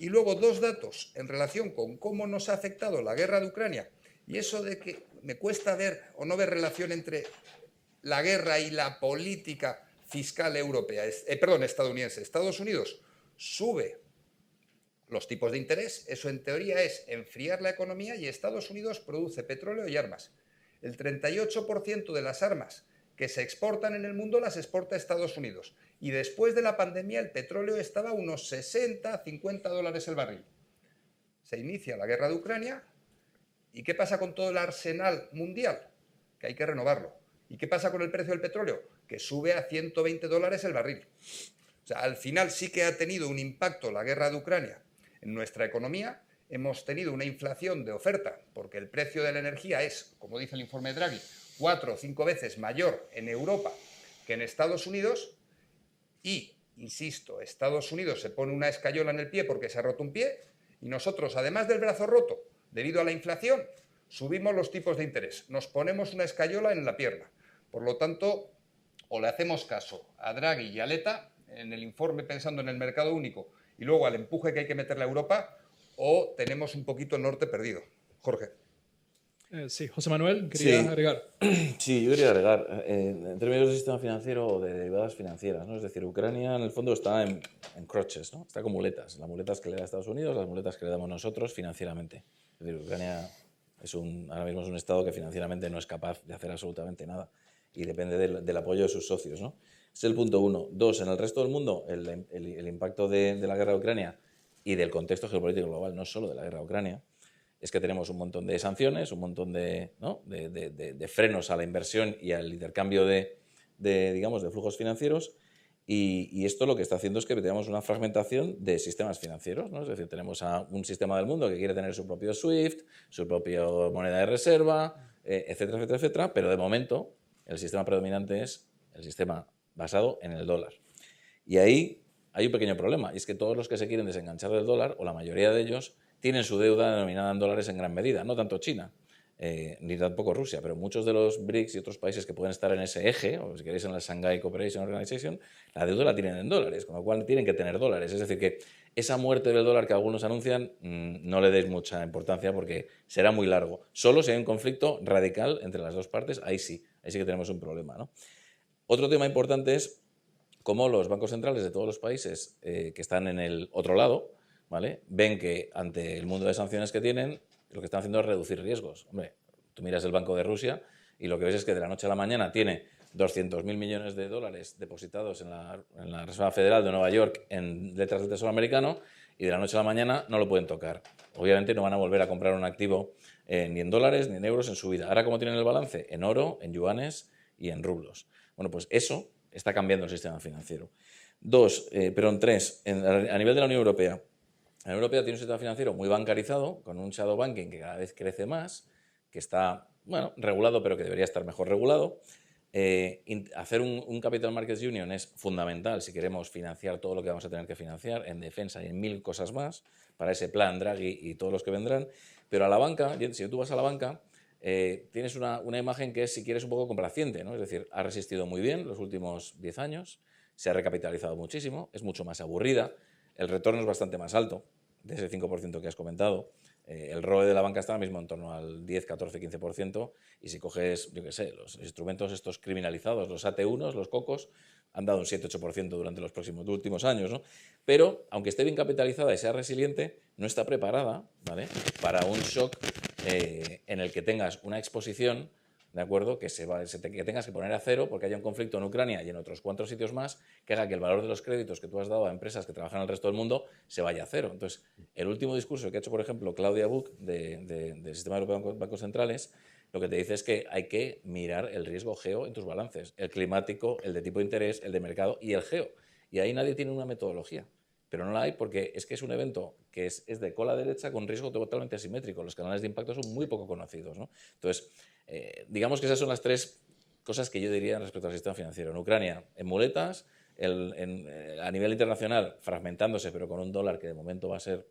Y luego dos datos en relación con cómo nos ha afectado la guerra de Ucrania, y eso de que me cuesta ver o no ver relación entre la guerra y la política fiscal europea, estadounidense. Estados Unidos sube los tipos de interés, eso en teoría es enfriar la economía, y Estados Unidos produce petróleo y armas. El 38% de las armas que se exportan en el mundo las exporta Estados Unidos. Y después de la pandemia el petróleo estaba a unos 60, 50 dólares el barril. Se inicia la guerra de Ucrania. ¿Y qué pasa con todo el arsenal mundial? Que hay que renovarlo. ¿Y qué pasa con el precio del petróleo? Que sube a 120 dólares el barril. O sea, al final sí que ha tenido un impacto la guerra de Ucrania en nuestra economía. Hemos tenido una inflación de oferta, porque el precio de la energía es, como dice el informe de Draghi, 4 o 5 veces mayor en Europa que en Estados Unidos. Y, insisto, Estados Unidos se pone una escayola en el pie porque se ha roto un pie, y nosotros, además del brazo roto, debido a la inflación, subimos los tipos de interés. Nos ponemos una escayola en la pierna. Por lo tanto, o le hacemos caso a Draghi y a Letta en el informe pensando en el mercado único y luego al empuje que hay que meterle a Europa, o tenemos un poquito el norte perdido. Jorge. Sí, José Manuel, quería agregar. Sí, yo quería agregar, en términos de sistema financiero o de derivadas financieras, ¿no? Es decir, Ucrania en el fondo está en crutches, ¿no? Está con muletas, las muletas que le da Estados Unidos, las muletas que le damos nosotros financieramente. Es decir, Ucrania ahora mismo es un Estado que financieramente no es capaz de hacer absolutamente nada y depende del apoyo de sus socios, ¿no? Es el punto uno. Dos, en el resto del mundo, el impacto de la guerra de Ucrania y del contexto geopolítico global, no solo de la guerra de Ucrania, es que tenemos un montón de sanciones, un montón de frenos a la inversión y al intercambio de flujos financieros, y esto lo que está haciendo es que tenemos una fragmentación de sistemas financieros, ¿no? Es decir, tenemos a un sistema del mundo que quiere tener su propio SWIFT, su propia moneda de reserva, etcétera, etcétera, etcétera, pero de momento el sistema predominante es el sistema basado en el dólar. Y ahí hay un pequeño problema, y es que todos los que se quieren desenganchar del dólar, o la mayoría de ellos, tienen su deuda denominada en dólares en gran medida, no tanto China, ni tampoco Rusia, pero muchos de los BRICS y otros países que pueden estar en ese eje, o si queréis en la Shanghai Cooperation Organization, la deuda la tienen en dólares, con lo cual tienen que tener dólares. Es decir, que esa muerte del dólar que algunos anuncian, no le deis mucha importancia porque será muy largo. Solo si hay un conflicto radical entre las dos partes, ahí sí que tenemos un problema, ¿no? Otro tema importante es cómo los bancos centrales de todos los países que están en el otro lado, ¿vale?, ven que ante el mundo de sanciones que tienen, lo que están haciendo es reducir riesgos. Hombre, tú miras el Banco de Rusia y lo que ves es que de la noche a la mañana tiene 200.000 millones de dólares depositados en la Reserva Federal de Nueva York en letras del Tesoro americano, y de la noche a la mañana no lo pueden tocar. Obviamente no van a volver a comprar un activo ni en dólares ni en euros en su vida. Ahora, ¿cómo tienen el balance? En oro, en yuanes y en rublos. Bueno, pues eso está cambiando el sistema financiero. Tres, a nivel de la Unión Europea. La Unión Europea tiene un sistema financiero muy bancarizado, con un shadow banking que cada vez crece más, que está, regulado, pero que debería estar mejor regulado. Hacer un Capital Markets Union es fundamental si queremos financiar todo lo que vamos a tener que financiar en defensa y en 1000 cosas más, para ese plan Draghi y todos los que vendrán. Pero a la banca, si tú vas a la banca, tienes una imagen que es, si quieres, un poco complaciente, ¿no? Es decir, ha resistido muy bien los últimos 10 años, se ha recapitalizado muchísimo, es mucho más aburrida, el retorno es bastante más alto, de ese 5% que has comentado. El ROE de la banca está ahora mismo en torno al 10, 14, 15%, y si coges, yo qué sé, los instrumentos estos criminalizados, los AT1, los cocos, han dado un 7-8% durante los últimos años, ¿no? Pero, aunque esté bien capitalizada y sea resiliente, no está preparada, ¿vale?, para un shock en el que tengas una exposición, ¿de acuerdo?, que tengas que poner a cero porque haya un conflicto en Ucrania y en otros 4 sitios más que haga que el valor de los créditos que tú has dado a empresas que trabajan en el resto del mundo se vaya a cero. Entonces, el último discurso que ha hecho, por ejemplo, Claudia Buch del Sistema Europeo de Bancos Centrales, lo que te dice es que hay que mirar el riesgo geo en tus balances, el climático, el de tipo de interés, el de mercado y el geo. Y ahí nadie tiene una metodología. Pero no la hay porque es que es un evento que es de cola derecha con riesgo totalmente asimétrico. Los canales de impacto son muy poco conocidos, ¿no? Entonces, digamos que esas son las 3 cosas que yo diría respecto al sistema financiero. En Ucrania, en muletas, a nivel internacional, fragmentándose, pero con un dólar que de momento va a ser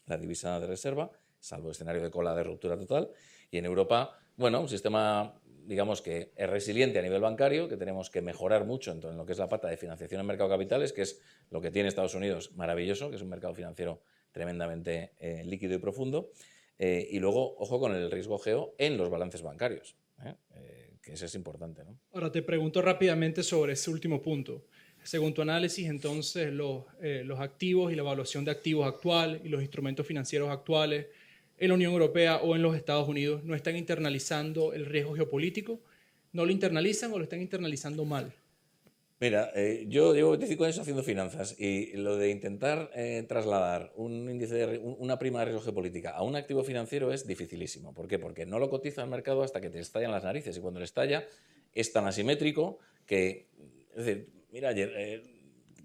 la divisa de reserva, salvo escenario de cola de ruptura total. Y en Europa, bueno, un sistema, digamos, que es resiliente a nivel bancario, que tenemos que mejorar mucho en lo que es la pata de financiación en mercado de capitales, que es lo que tiene Estados Unidos maravilloso, que es un mercado financiero tremendamente líquido y profundo. Y luego, ojo con el riesgo geo en los balances bancarios, que eso es importante, ¿no? Ahora te pregunto rápidamente sobre ese último punto. Según tu análisis, entonces, los activos y la evaluación de activos actual y los instrumentos financieros actuales en la Unión Europea o en los Estados Unidos no están internalizando el riesgo geopolítico, no lo internalizan o lo están internalizando mal. Mira, yo llevo 25 años haciendo finanzas y lo de intentar trasladar una prima de riesgo geopolítica a un activo financiero es dificilísimo. ¿Por qué? Porque no lo cotiza el mercado hasta que te estallan las narices y cuando le estalla es tan asimétrico que... Es decir, mira ayer,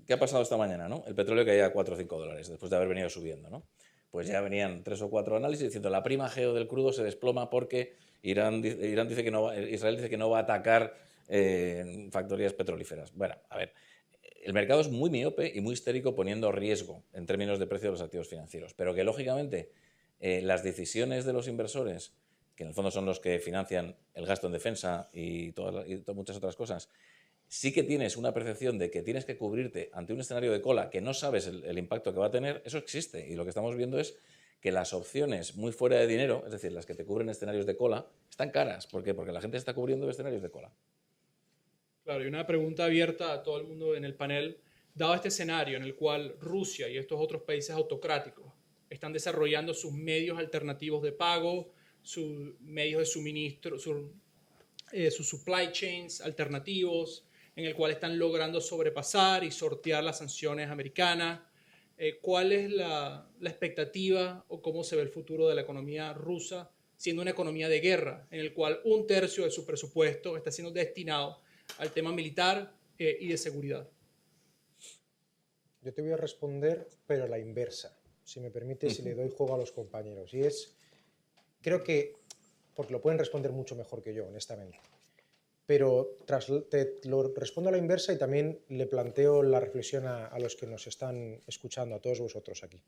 ¿qué ha pasado esta mañana, no? El petróleo caía a 4 o 5 dólares después de haber venido subiendo, ¿no? Pues ya venían 3 o 4 análisis diciendo la prima geo del crudo se desploma porque Israel dice que no va a atacar factorías petrolíferas. Bueno, a ver, el mercado es muy miope y muy histérico poniendo riesgo en términos de precio de los activos financieros, pero que lógicamente las decisiones de los inversores, que en el fondo son los que financian el gasto en defensa y muchas otras cosas, sí que tienes una percepción de que tienes que cubrirte ante un escenario de cola que no sabes el impacto que va a tener, eso existe. Y lo que estamos viendo es que las opciones muy fuera de dinero, es decir, las que te cubren escenarios de cola, están caras. ¿Por qué? Porque la gente está cubriendo escenarios de cola. Claro, y una pregunta abierta a todo el mundo en el panel. Dado este escenario en el cual Rusia y estos otros países autocráticos están desarrollando sus medios alternativos de pago, sus medios de suministro, sus supply chains alternativos, en el cual están logrando sobrepasar y sortear las sanciones americanas. ¿Cuál es la expectativa o cómo se ve el futuro de la economía rusa siendo una economía de guerra, en el cual 1/3 de su presupuesto está siendo destinado al tema militar y de seguridad? Yo te voy a responder, pero a la inversa, si me permite, si le doy juego a los compañeros. Y creo que, porque lo pueden responder mucho mejor que yo, honestamente. Pero te lo respondo a la inversa y también le planteo la reflexión a los que nos están escuchando, a todos vosotros aquí,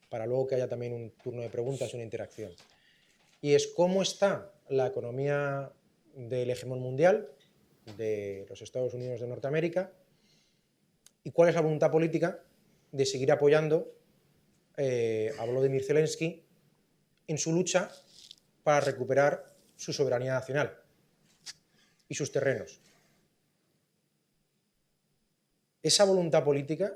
para luego que haya también un turno de preguntas y una interacción. Y es cómo está la economía del hegemón mundial, de los Estados Unidos de Norteamérica, y cuál es la voluntad política de seguir apoyando a Volodymyr Zelensky en su lucha para recuperar su soberanía nacional y sus terrenos. Esa voluntad política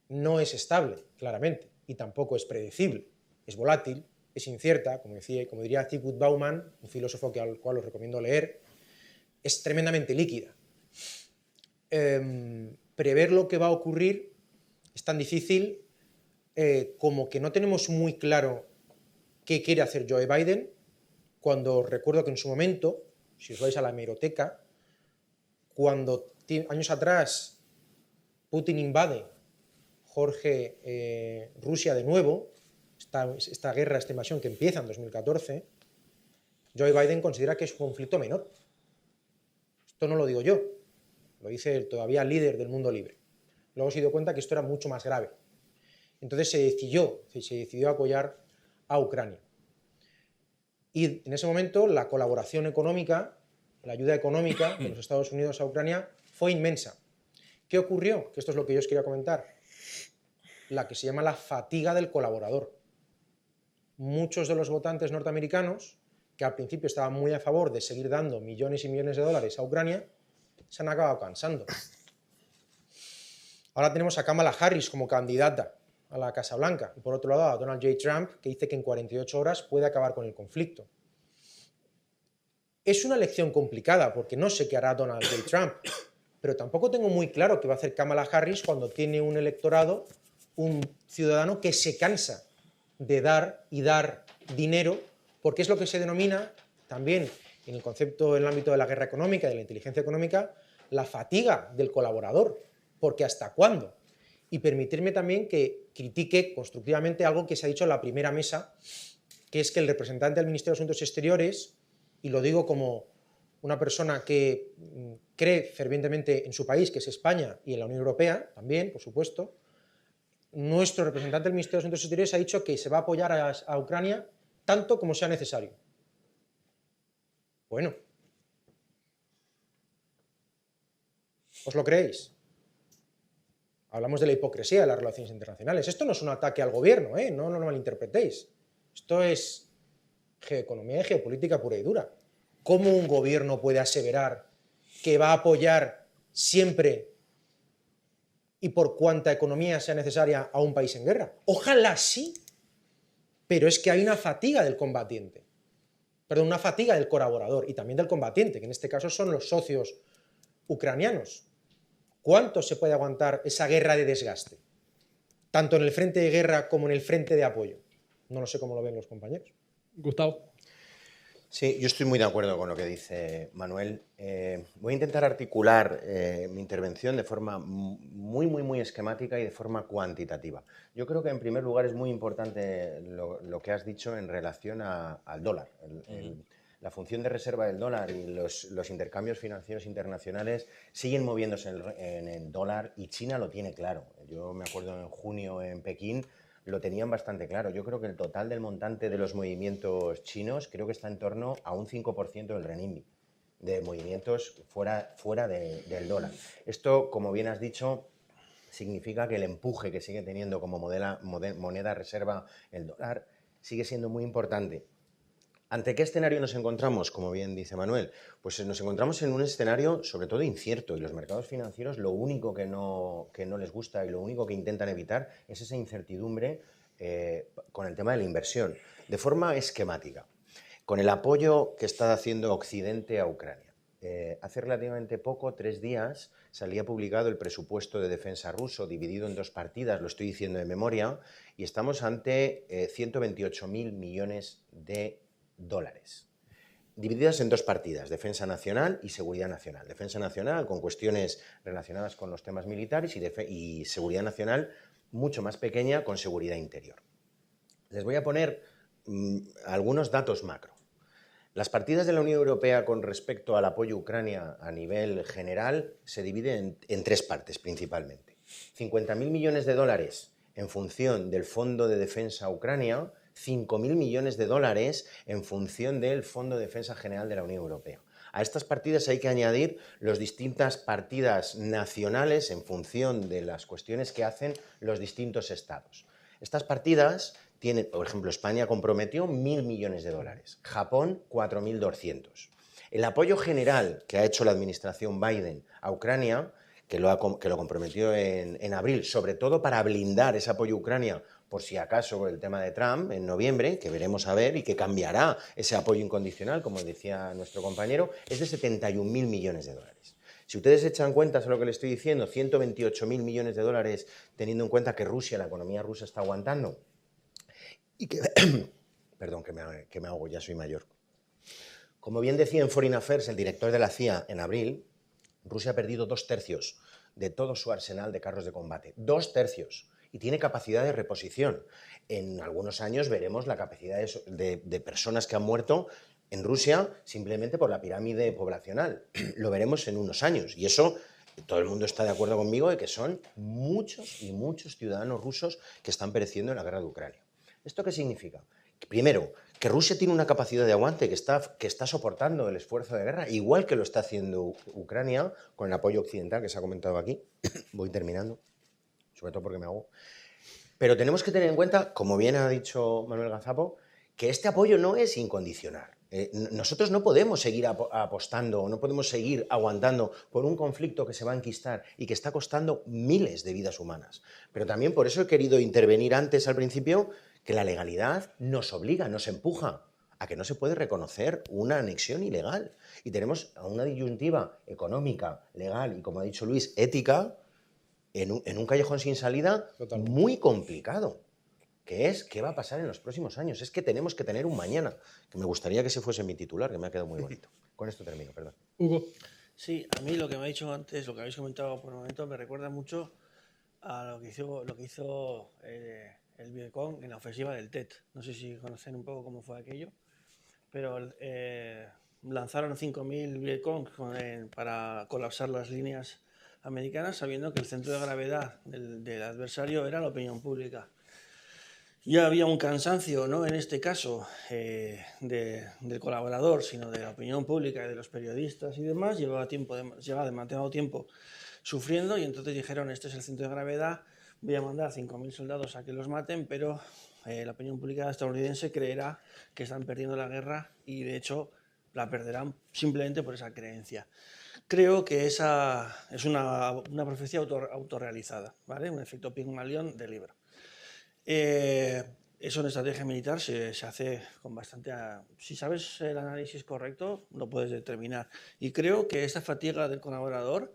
no es estable, claramente, y tampoco es predecible. Es volátil, es incierta, como diría Zygmunt Bauman, un filósofo al cual os recomiendo leer, es tremendamente líquida. Prever lo que va a ocurrir es tan difícil como que no tenemos muy claro qué quiere hacer Joe Biden, cuando recuerdo que en su momento, si os vais a la hemeroteca, cuando años atrás Putin invade Rusia de nuevo, esta guerra, esta invasión que empieza en 2014, Joe Biden considera que es un conflicto menor. Esto no lo digo yo, lo dice el todavía líder del mundo libre. Luego se dio cuenta que esto era mucho más grave. Entonces se decidió apoyar a Ucrania. Y en ese momento la colaboración económica, la ayuda económica de los Estados Unidos a Ucrania fue inmensa. ¿Qué ocurrió? Que esto es lo que yo os quería comentar. La que se llama la fatiga del colaborador. Muchos de los votantes norteamericanos, que al principio estaban muy a favor de seguir dando millones y millones de dólares a Ucrania, se han acabado cansando. Ahora tenemos a Kamala Harris como candidata a la Casa Blanca y por otro lado a Donald J. Trump, que dice que en 48 horas puede acabar con el conflicto. Es una elección complicada porque no sé qué hará Donald J. Trump, pero tampoco tengo muy claro qué va a hacer Kamala Harris cuando tiene un electorado, un ciudadano que se cansa de dar y dar dinero, porque es lo que se denomina también en el concepto, en el ámbito de la guerra económica y de la inteligencia económica, la fatiga del colaborador, porque ¿hasta cuándo? Y permitirme también que critique constructivamente algo que se ha dicho en la primera mesa, que es que el representante del Ministerio de Asuntos Exteriores, y lo digo como una persona que cree fervientemente en su país, que es España, y en la Unión Europea también, por supuesto, nuestro representante del Ministerio de Asuntos Exteriores ha dicho que se va a apoyar a Ucrania tanto como sea necesario. Bueno, ¿os lo creéis? Hablamos de la hipocresía de las relaciones internacionales. Esto no es un ataque al gobierno, no lo malinterpretéis. Esto es geoeconomía y geopolítica pura y dura. ¿Cómo un gobierno puede aseverar que va a apoyar siempre y por cuanta economía sea necesaria a un país en guerra? Ojalá sí, pero es que hay una fatiga del combatiente. Perdón, una fatiga del colaborador y también del combatiente, que en este caso son los socios ucranianos. ¿Cuánto se puede aguantar esa guerra de desgaste? Tanto en el frente de guerra como en el frente de apoyo. No lo sé cómo lo ven los compañeros. Gustavo. Sí, yo estoy muy de acuerdo con lo que dice Manuel. Voy a intentar articular mi intervención de forma muy esquemática y de forma cuantitativa. Yo creo que en primer lugar es muy importante lo que has dicho en relación al dólar. La función de reserva del dólar y los intercambios financieros internacionales siguen moviéndose en el dólar y China lo tiene claro. Yo me acuerdo en junio en Pekín lo tenían bastante claro. Yo creo que el total del montante de los movimientos chinos creo que está en torno a un 5% del renminbi, de movimientos fuera del dólar. Esto, como bien has dicho, significa que el empuje que sigue teniendo como moneda reserva el dólar sigue siendo muy importante. ¿Ante qué escenario nos encontramos? Como bien dice Manuel, pues nos encontramos en un escenario sobre todo incierto y los mercados financieros lo único que no les gusta y lo único que intentan evitar es esa incertidumbre con el tema de la inversión. De forma esquemática, con el apoyo que está haciendo Occidente a Ucrania. Hace relativamente poco, 3 días, salía publicado el presupuesto de defensa ruso dividido en 2 partidas, lo estoy diciendo de memoria, y estamos ante 128.000 millones de dólares, divididas en 2 partidas, defensa nacional y seguridad nacional. Defensa nacional con cuestiones relacionadas con los temas militares y seguridad nacional mucho más pequeña con seguridad interior. Les voy a poner algunos datos macro. Las partidas de la Unión Europea con respecto al apoyo a Ucrania a nivel general se dividen en 3 partes principalmente. 50.000 millones de dólares en función del Fondo de Defensa a Ucrania, 5.000 millones de dólares en función del Fondo de Defensa General de la Unión Europea. A estas partidas hay que añadir las distintas partidas nacionales en función de las cuestiones que hacen los distintos estados. Estas partidas tienen, por ejemplo, España comprometió 1.000 millones de dólares, Japón 4.200. El apoyo general que ha hecho la administración Biden a Ucrania, que lo comprometió en abril, sobre todo para blindar ese apoyo a Ucrania, por si acaso el tema de Trump en noviembre, que veremos a ver y que cambiará ese apoyo incondicional, como decía nuestro compañero, es de 71.000 millones de dólares. Si ustedes echan cuentas a lo que le estoy diciendo, 128.000 millones de dólares, teniendo en cuenta que Rusia, la economía rusa está aguantando, y que, perdón, que me ahogo, ya soy mayor. Como bien decía en Foreign Affairs el director de la CIA en abril, Rusia ha perdido 2/3 de todo su arsenal de carros de combate. 2/3. Y tiene capacidad de reposición. En algunos años veremos la capacidad de personas que han muerto en Rusia simplemente por la pirámide poblacional. Lo veremos en unos años. Y eso, todo el mundo está de acuerdo conmigo de que son muchos y muchos ciudadanos rusos que están pereciendo en la guerra de Ucrania. ¿Esto qué significa? Primero, que Rusia tiene una capacidad de aguante que está soportando el esfuerzo de guerra, igual que lo está haciendo Ucrania, con el apoyo occidental que se ha comentado aquí. Voy terminando, sobre todo porque me hago. Pero tenemos que tener en cuenta, como bien ha dicho Manuel Gazapo, que este apoyo no es incondicional. Nosotros no podemos seguir apostando, no podemos seguir aguantando por un conflicto que se va a enquistar y que está costando miles de vidas humanas. Pero también por eso he querido intervenir antes, al principio, que la legalidad nos obliga, nos empuja a que no se puede reconocer una anexión ilegal. Y tenemos una disyuntiva económica, legal y, como ha dicho Luis, ética, en un callejón sin salida muy complicado. Que es qué va a pasar en los próximos años. Es que tenemos que tener un mañana, que me gustaría que ese fuese mi titular, que me ha quedado muy bonito. Con esto termino, perdón. Hugo. Sí, a mí lo que me ha dicho antes, lo que habéis comentado por el momento, me recuerda mucho a lo que hizo el Vietcong en la ofensiva del Tet. No sé si conocen un poco cómo fue aquello, pero lanzaron 5.000 Vietcong para colapsar las líneas americanas, sabiendo que el centro de gravedad del adversario era la opinión pública. Ya había un cansancio, no en este caso del colaborador, sino de la opinión pública y de los periodistas y demás. Llevaba demasiado tiempo sufriendo y entonces dijeron, este es el centro de gravedad, voy a mandar 5.000 soldados a que los maten, pero la opinión pública estadounidense creerá que están perdiendo la guerra y de hecho la perderán simplemente por esa creencia. Creo que esa es una profecía autorrealizada, ¿vale? Un efecto Pigmalión del libro. Eso en estrategia militar se hace con bastante... Si sabes el análisis correcto, lo puedes determinar. Y creo que esta fatiga del colaborador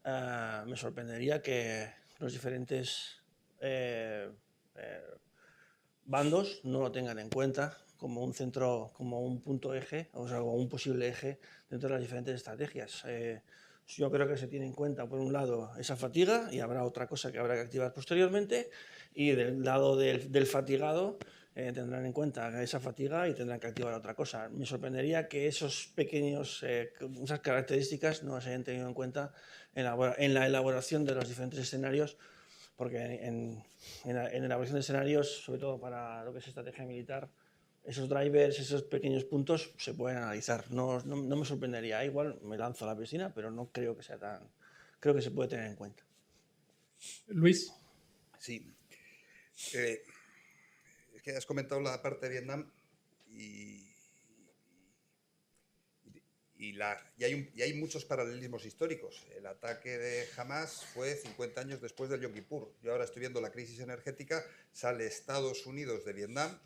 me sorprendería que los diferentes bandos no lo tengan en cuenta como un centro, como un punto eje, o sea, como un posible eje dentro de las diferentes estrategias. Yo creo que se tiene en cuenta, por un lado, esa fatiga, y habrá otra cosa que habrá que activar posteriormente, y del lado del fatigado tendrán en cuenta esa fatiga y tendrán que activar otra cosa. Me sorprendería que esas características no se hayan tenido en cuenta en la elaboración de los diferentes escenarios, porque en la elaboración de escenarios, sobre todo para lo que es estrategia militar, esos drivers, esos pequeños puntos se pueden analizar. No me sorprendería. Igual me lanzo a la piscina, pero no creo que sea tan... Creo que se puede tener en cuenta. Luis. Sí. Es que has comentado la parte de Vietnam y hay muchos paralelismos históricos. El ataque de Hamás fue 50 años después del Yom Kippur. Yo ahora estoy viendo la crisis energética, sale Estados Unidos de Vietnam,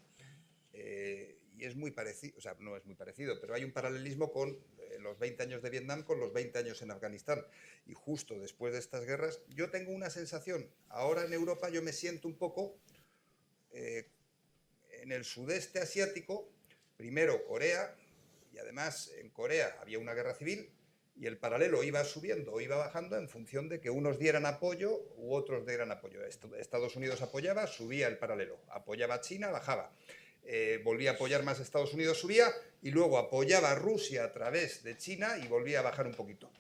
y es muy parecido, o sea, no es muy parecido, pero hay un paralelismo con los 20 años de Vietnam con los 20 años en Afganistán. Y justo después de estas guerras, yo tengo una sensación, ahora en Europa yo me siento un poco en el sudeste asiático, primero Corea, y además en Corea había una guerra civil, y el paralelo iba subiendo o iba bajando en función de que unos dieran apoyo u otros dieran apoyo. Estados Unidos apoyaba, subía el paralelo, apoyaba a China, bajaba. Volvía a apoyar más a Estados Unidos, subía, y luego apoyaba a Rusia a través de China y volvía a bajar un poquito.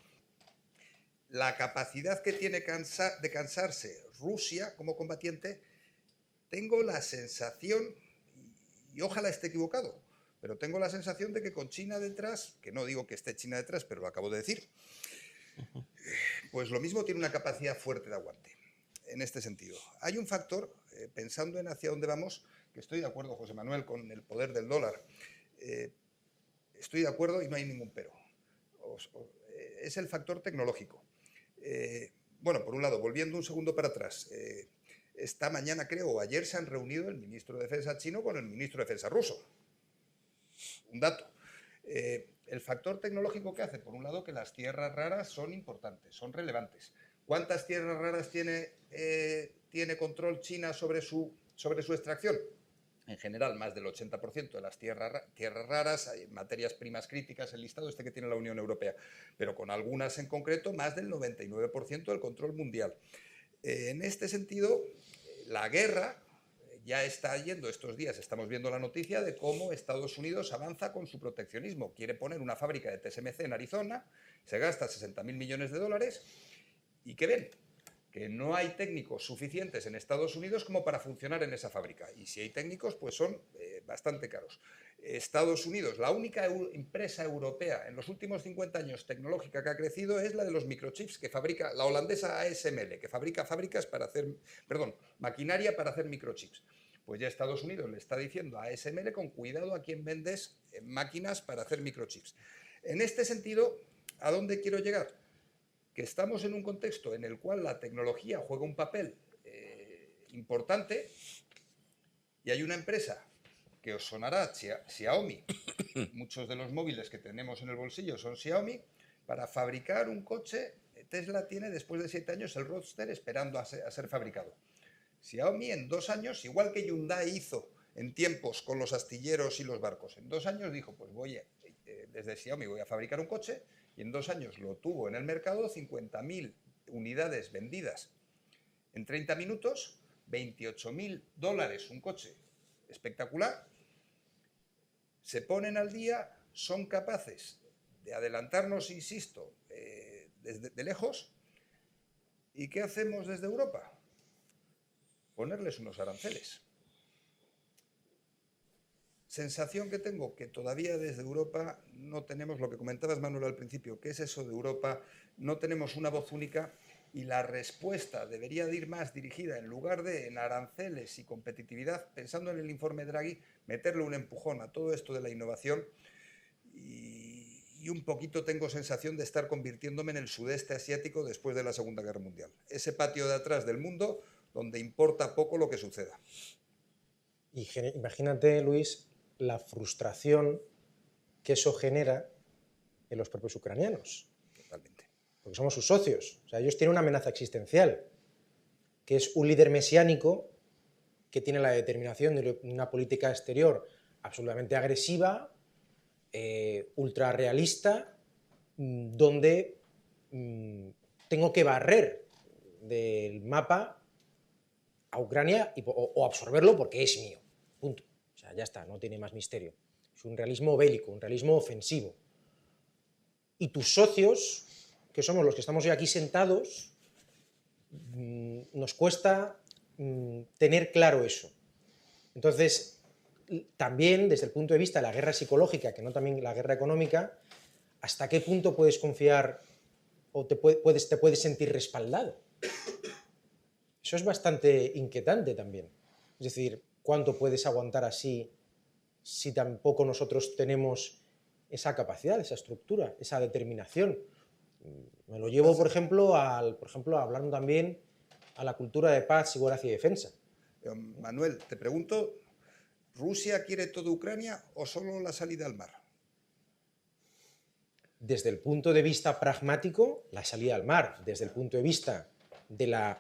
La capacidad que tiene de cansarse Rusia como combatiente, tengo la sensación, y ojalá esté equivocado, pero tengo la sensación de que con China detrás, que no digo que esté China detrás, pero lo acabo de decir, pues lo mismo tiene una capacidad fuerte de aguante. En este sentido, hay un factor, pensando en hacia dónde vamos, que estoy de acuerdo, José Manuel, con el poder del dólar. Estoy de acuerdo y no hay ningún pero. Es el factor tecnológico. Bueno, por un lado, volviendo un segundo para atrás, esta mañana, creo, o ayer se han reunido el ministro de Defensa chino con el ministro de Defensa ruso. Un dato. El factor tecnológico que hace, por un lado, que las tierras raras son importantes, son relevantes. ¿Cuántas tierras raras tiene control China sobre su extracción? En general, más del 80% de las tierras raras, hay materias primas críticas, el listado que tiene la Unión Europea, pero con algunas en concreto, más del 99% del control mundial. En este sentido, la guerra ya está yendo estos días, estamos viendo la noticia de cómo Estados Unidos avanza con su proteccionismo. Quiere poner una fábrica de TSMC en Arizona, se gasta 60.000 millones de dólares, ¿y qué ven? Que no hay técnicos suficientes en Estados Unidos como para funcionar en esa fábrica. Y si hay técnicos, pues son bastante caros. Estados Unidos, la única empresa europea en los últimos 50 años tecnológica que ha crecido es la de los microchips que fabrica la holandesa ASML, que fabrica maquinaria para hacer microchips. Pues ya Estados Unidos le está diciendo a ASML con cuidado a quién vendes máquinas para hacer microchips. En este sentido, ¿a dónde quiero llegar? Que estamos en un contexto en el cual la tecnología juega un papel importante y hay una empresa que os sonará, Xiaomi. Muchos de los móviles que tenemos en el bolsillo son Xiaomi. Para fabricar un coche, Tesla tiene después de 7 años el Roadster esperando a ser fabricado. Xiaomi en 2 años, igual que Hyundai hizo en tiempos con los astilleros y los barcos, en 2 años dijo, pues desde Xiaomi voy a fabricar un coche, y en 2 años lo tuvo en el mercado, 50.000 unidades vendidas en 30 minutos, $28.000 un coche espectacular. Se ponen al día, son capaces de adelantarnos, insisto, desde lejos. ¿Y qué hacemos desde Europa? Ponerles unos aranceles. Sensación que tengo que todavía desde Europa no tenemos lo que comentabas, Manuel, al principio. ¿Qué es eso de Europa? No tenemos una voz única y la respuesta debería de ir más dirigida, en lugar de en aranceles y competitividad, pensando en el informe Draghi, meterle un empujón a todo esto de la innovación y un poquito tengo sensación de estar convirtiéndome en el sudeste asiático después de la Segunda Guerra Mundial. Ese patio de atrás del mundo donde importa poco lo que suceda. Y imagínate, Luis, la frustración que eso genera en los propios ucranianos. Totalmente. Porque somos sus socios. O sea, ellos tienen una amenaza existencial, que es un líder mesiánico que tiene la determinación de una política exterior absolutamente agresiva, ultra realista, donde tengo que barrer del mapa a Ucrania o absorberlo porque es mío. Punto. O sea, ya está, no tiene más misterio. Es un realismo bélico, un realismo ofensivo. Y tus socios, que somos los que estamos hoy aquí sentados, nos cuesta tener claro eso. Entonces, también desde el punto de vista de la guerra psicológica, que no también la guerra económica, ¿hasta qué punto puedes confiar o te puedes sentir respaldado? Eso es bastante inquietante también. Es decir, ¿cuánto puedes aguantar así si tampoco nosotros tenemos esa capacidad, esa estructura, esa determinación? Me lo llevo, por ejemplo, hablando también a la cultura de paz, seguridad y defensa. Manuel, te pregunto, ¿Rusia quiere toda Ucrania o solo la salida al mar? Desde el punto de vista pragmático, la salida al mar. Desde el punto de vista de la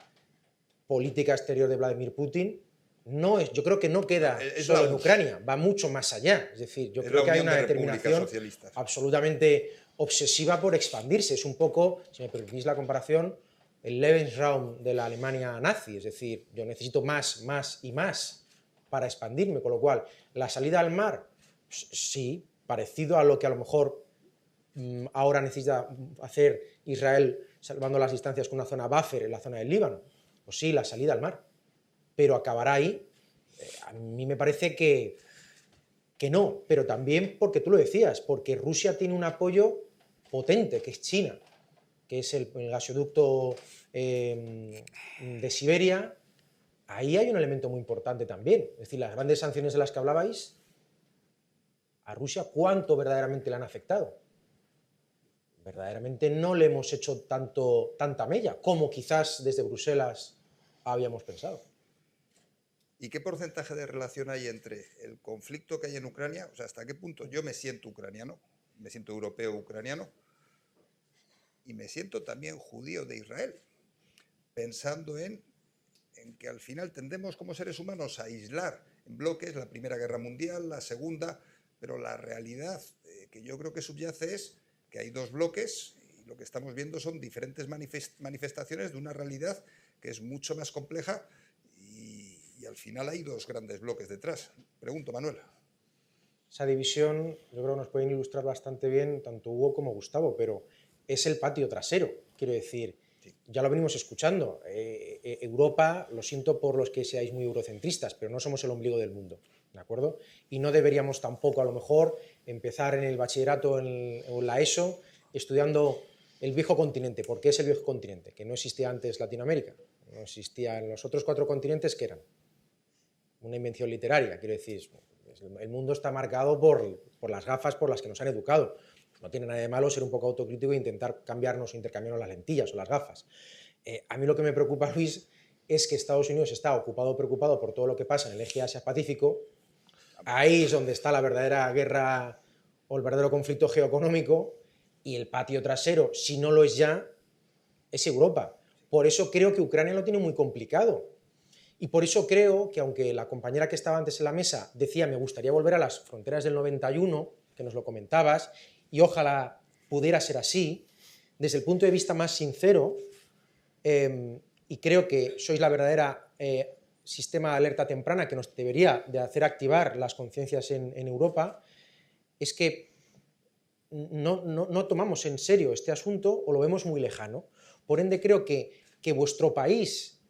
política exterior de Vladimir Putin, yo creo que no queda solo en Ucrania, va mucho más allá. Es decir, yo creo que hay una determinación absolutamente obsesiva por expandirse. Es un poco, si me permitís la comparación, el Lebensraum de la Alemania nazi. Es decir, yo necesito más, más y más para expandirme, con lo cual, la salida al mar, sí, parecido a lo que a lo mejor ahora necesita hacer Israel salvando las distancias con una zona buffer en la zona del Líbano. Pues sí, la salida al mar, pero acabará ahí. A mí me parece que no, pero también porque tú lo decías, porque Rusia tiene un apoyo potente, que es China, que es el gasoducto de Siberia. Ahí hay un elemento muy importante también. Es decir, las grandes sanciones de las que hablabais, a Rusia, ¿cuánto verdaderamente le han afectado? Verdaderamente no le hemos hecho tanta mella como quizás desde Bruselas habíamos pensado. ¿Y qué porcentaje de relación hay entre el conflicto que hay en Ucrania? O sea, ¿hasta qué punto yo me siento ucraniano, me siento europeo ucraniano, y me siento también judío de Israel? Pensando en que al final tendemos como seres humanos a aislar en bloques la Primera Guerra Mundial, la Segunda, pero la realidad que yo creo que subyace es que hay dos bloques y lo que estamos viendo son diferentes manifestaciones de una realidad que es mucho más compleja y al final hay dos grandes bloques detrás. Pregunto, Manuel. Esa división yo creo que nos pueden ilustrar bastante bien tanto Hugo como Gustavo, pero es el patio trasero, quiero decir. Sí. Ya lo venimos escuchando. Europa, lo siento por los que seáis muy eurocentristas, pero no somos el ombligo del mundo, ¿de acuerdo? Y no deberíamos tampoco, a lo mejor, empezar en el bachillerato o en la ESO estudiando el viejo continente. ¿Por qué es el viejo continente? Que no existía antes Latinoamérica, no existían los otros 4 continentes que eran una invención literaria, quiero decir, el mundo está marcado por las gafas por las que nos han educado. No tiene nada de malo ser un poco autocrítico e intentar cambiarnos o intercambiarnos las lentillas o las gafas. A mí lo que me preocupa, Luis, es que Estados Unidos está preocupado por todo lo que pasa en el eje Asia-Pacífico. Ahí es donde está la verdadera guerra o el verdadero conflicto geoeconómico, y el patio trasero, si no lo es ya, es Europa. Por eso creo que Ucrania lo tiene muy complicado. Y por eso creo que, aunque la compañera que estaba antes en la mesa decía me gustaría volver a las fronteras del 91, que nos lo comentabas, y ojalá pudiera ser así, desde el punto de vista más sincero, y creo que sois la verdadera sistema de alerta temprana que nos debería de hacer activar las conciencias en Europa, es que no tomamos en serio este asunto o lo vemos muy lejano. Por ende, creo que vuestro país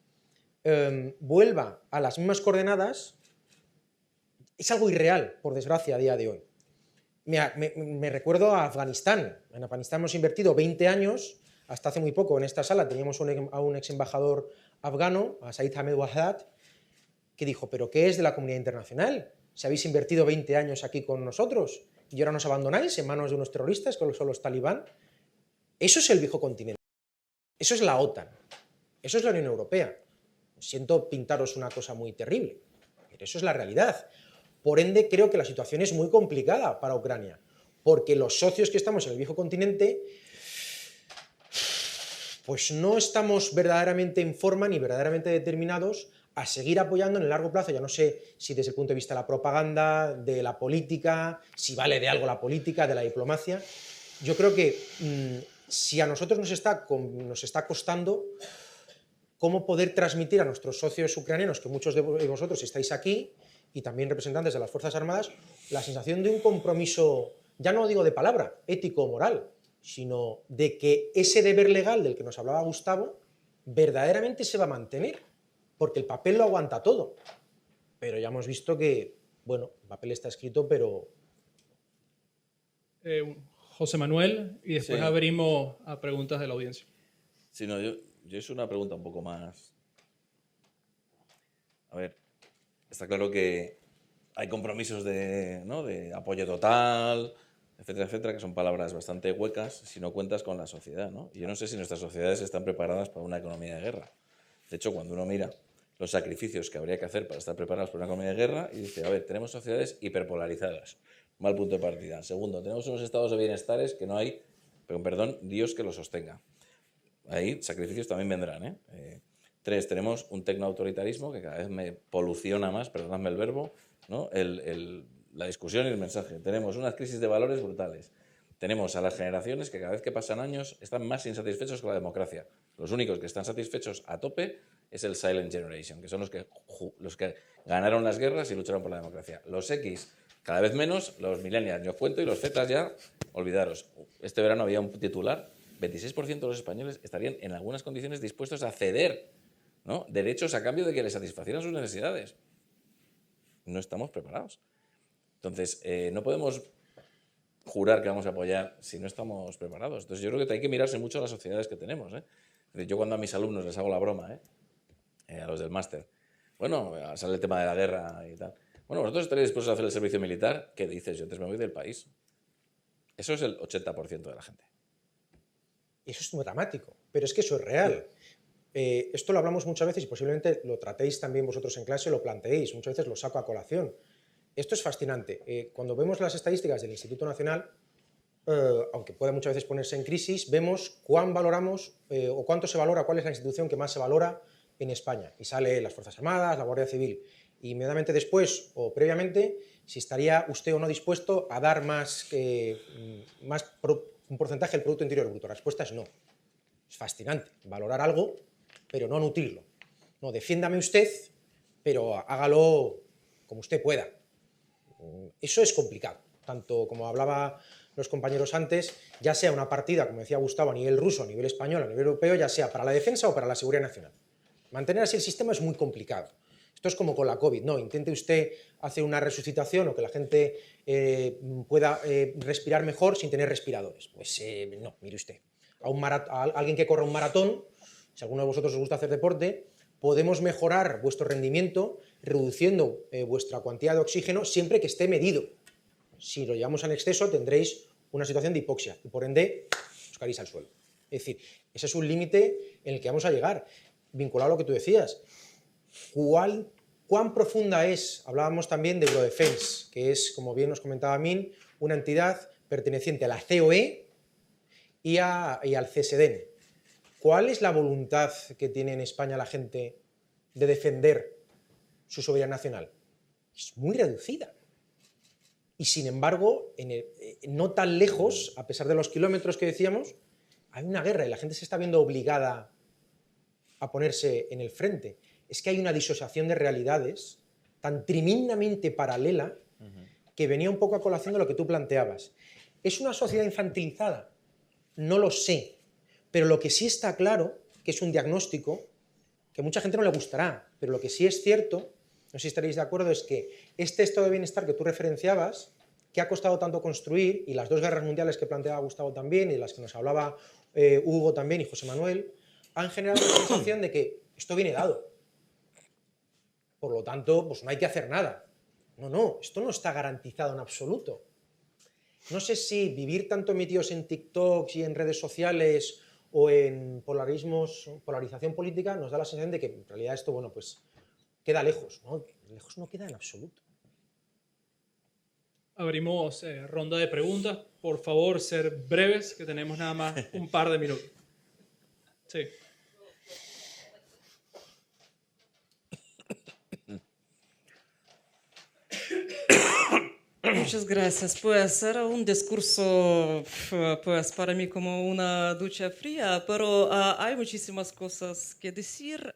vuelva a las mismas coordenadas es algo irreal, por desgracia, a día de hoy. Me recuerdo a Afganistán. En Afganistán hemos invertido 20 años, hasta hace muy poco en esta sala teníamos a un ex embajador afgano, a Said Ahmed Wahdat, que dijo, ¿pero qué es de la comunidad internacional? Si habéis invertido 20 años aquí con nosotros y ahora nos abandonáis en manos de unos terroristas, que son los talibán. Eso es el viejo continente. Eso es la OTAN. Eso es la Unión Europea. Siento pintaros una cosa muy terrible, pero eso es la realidad. Por ende, creo que la situación es muy complicada para Ucrania, porque los socios que estamos en el viejo continente, pues no estamos verdaderamente en forma ni verdaderamente determinados a seguir apoyando en el largo plazo. Ya no sé si desde el punto de vista de la propaganda, de la política, si vale de algo la política, de la diplomacia. Yo creo que si a nosotros nos está costando cómo poder transmitir a nuestros socios ucranianos, que muchos de vosotros estáis aquí, y también representantes de las Fuerzas Armadas, la sensación de un compromiso, ya no digo de palabra, ético o moral, sino de que ese deber legal del que nos hablaba Gustavo verdaderamente se va a mantener, porque el papel lo aguanta todo. Pero ya hemos visto que, bueno, el papel está escrito, pero... José Manuel, y después Sí. abrimos a preguntas de la audiencia. Sí, no, yo hice una pregunta un poco más. A ver, está claro que hay compromisos de apoyo total, etcétera, etcétera, que son palabras bastante huecas si no cuentas con la sociedad, ¿no? Y yo no sé si nuestras sociedades están preparadas para una economía de guerra. De hecho, cuando uno mira los sacrificios que habría que hacer para estar preparados para una economía de guerra, y dice, a ver, tenemos sociedades hiperpolarizadas, mal punto de partida. Segundo, tenemos unos estados de bienestares que no hay, pero perdón, Dios que los sostenga. Ahí sacrificios también vendrán, ¿eh? 3, tenemos un tecnoautoritarismo que cada vez me poluciona más, perdonadme el verbo, ¿no? La discusión y el mensaje. Tenemos unas crisis de valores brutales. Tenemos a las generaciones que cada vez que pasan años están más insatisfechos con la democracia. Los únicos que están satisfechos a tope es el Silent Generation, que son los que ganaron las guerras y lucharon por la democracia. Los X, cada vez menos, los millennials, yo os cuento, y los Z ya, olvidaros. Este verano había un titular, 26% de los españoles estarían en algunas condiciones dispuestos a ceder, ¿no?, derechos a cambio de que les satisfacieran sus necesidades. No estamos preparados. Entonces, no podemos jurar que vamos a apoyar si no estamos preparados. Entonces, yo creo que hay que mirarse mucho a las sociedades que tenemos, ¿eh? Es decir, yo cuando a mis alumnos les hago la broma, a los del máster, bueno, sale el tema de la guerra y tal. Bueno, ¿vosotros estaréis dispuestos a hacer el servicio militar? ¿Qué dices? Yo antes me voy del país. Eso es el 80% de la gente. Eso es muy dramático, pero es que eso es real. Esto lo hablamos muchas veces y posiblemente lo tratéis también vosotros en clase, lo planteéis, muchas veces lo saco a colación. Esto es fascinante. Cuando vemos las estadísticas del Instituto Nacional, aunque pueda muchas veces ponerse en crisis, vemos cuán valoramos o cuánto se valora, cuál es la institución que más se valora en España. Y sale las Fuerzas Armadas, la Guardia Civil. Y inmediatamente después o previamente, si estaría usted o no dispuesto a dar un porcentaje del Producto Interior Bruto. La respuesta es no. Es fascinante valorar algo, pero no nutrirlo. No, defiéndame usted, pero hágalo como usted pueda. Eso es complicado. Tanto como hablaba los compañeros antes, ya sea una partida, como decía Gustavo, a nivel ruso, a nivel español, a nivel europeo, ya sea para la defensa o para la seguridad nacional. Mantener así el sistema es muy complicado. Esto es como con la COVID, ¿no? Intente usted hacer una resucitación o que la gente pueda respirar mejor sin tener respiradores. Pues no, mire usted. A alguien que corra un maratón, si a alguno de vosotros os gusta hacer deporte, podemos mejorar vuestro rendimiento reduciendo vuestra cuantía de oxígeno siempre que esté medido. Si lo llevamos en exceso tendréis una situación de hipoxia y por ende os caeréis al suelo. Es decir, ese es un límite en el que vamos a llegar. Vinculado a lo que tú decías, ¿cuán profunda es? Hablábamos también de Eurodefense, que es, como bien nos comentaba Min, una entidad perteneciente a la COE y al CSDN. ¿Cuál es la voluntad que tiene en España la gente de defender su soberanía nacional? Es muy reducida. Y sin embargo, no tan lejos, a pesar de los kilómetros que decíamos, hay una guerra y la gente se está viendo obligada a ponerse en el frente. Es que hay una disociación de realidades tan tremendamente paralela que venía un poco a colación de lo que tú planteabas. ¿Es una sociedad infantilizada? No lo sé. Pero lo que sí está claro, que es un diagnóstico, que a mucha gente no le gustará, pero lo que sí es cierto, no sé si estaréis de acuerdo, es que este estado de bienestar que tú referenciabas, que ha costado tanto construir, y las dos guerras mundiales que planteaba Gustavo también, y las que nos hablaba Hugo también y José Manuel, han generado la sensación de que esto viene dado. Por lo tanto, pues no hay que hacer nada. No, esto no está garantizado en absoluto. No sé si vivir tanto metidos en TikTok y en redes sociales o en polarización política nos da la sensación de que en realidad esto, bueno, pues queda lejos, ¿no? Lejos no queda en absoluto. Abrimos ronda de preguntas. Por favor, ser breves, que tenemos nada más un par de minutos. Sí. Muchas gracias. Pues era un discurso, pues para mí como una ducha fría, pero hay muchísimas cosas que decir.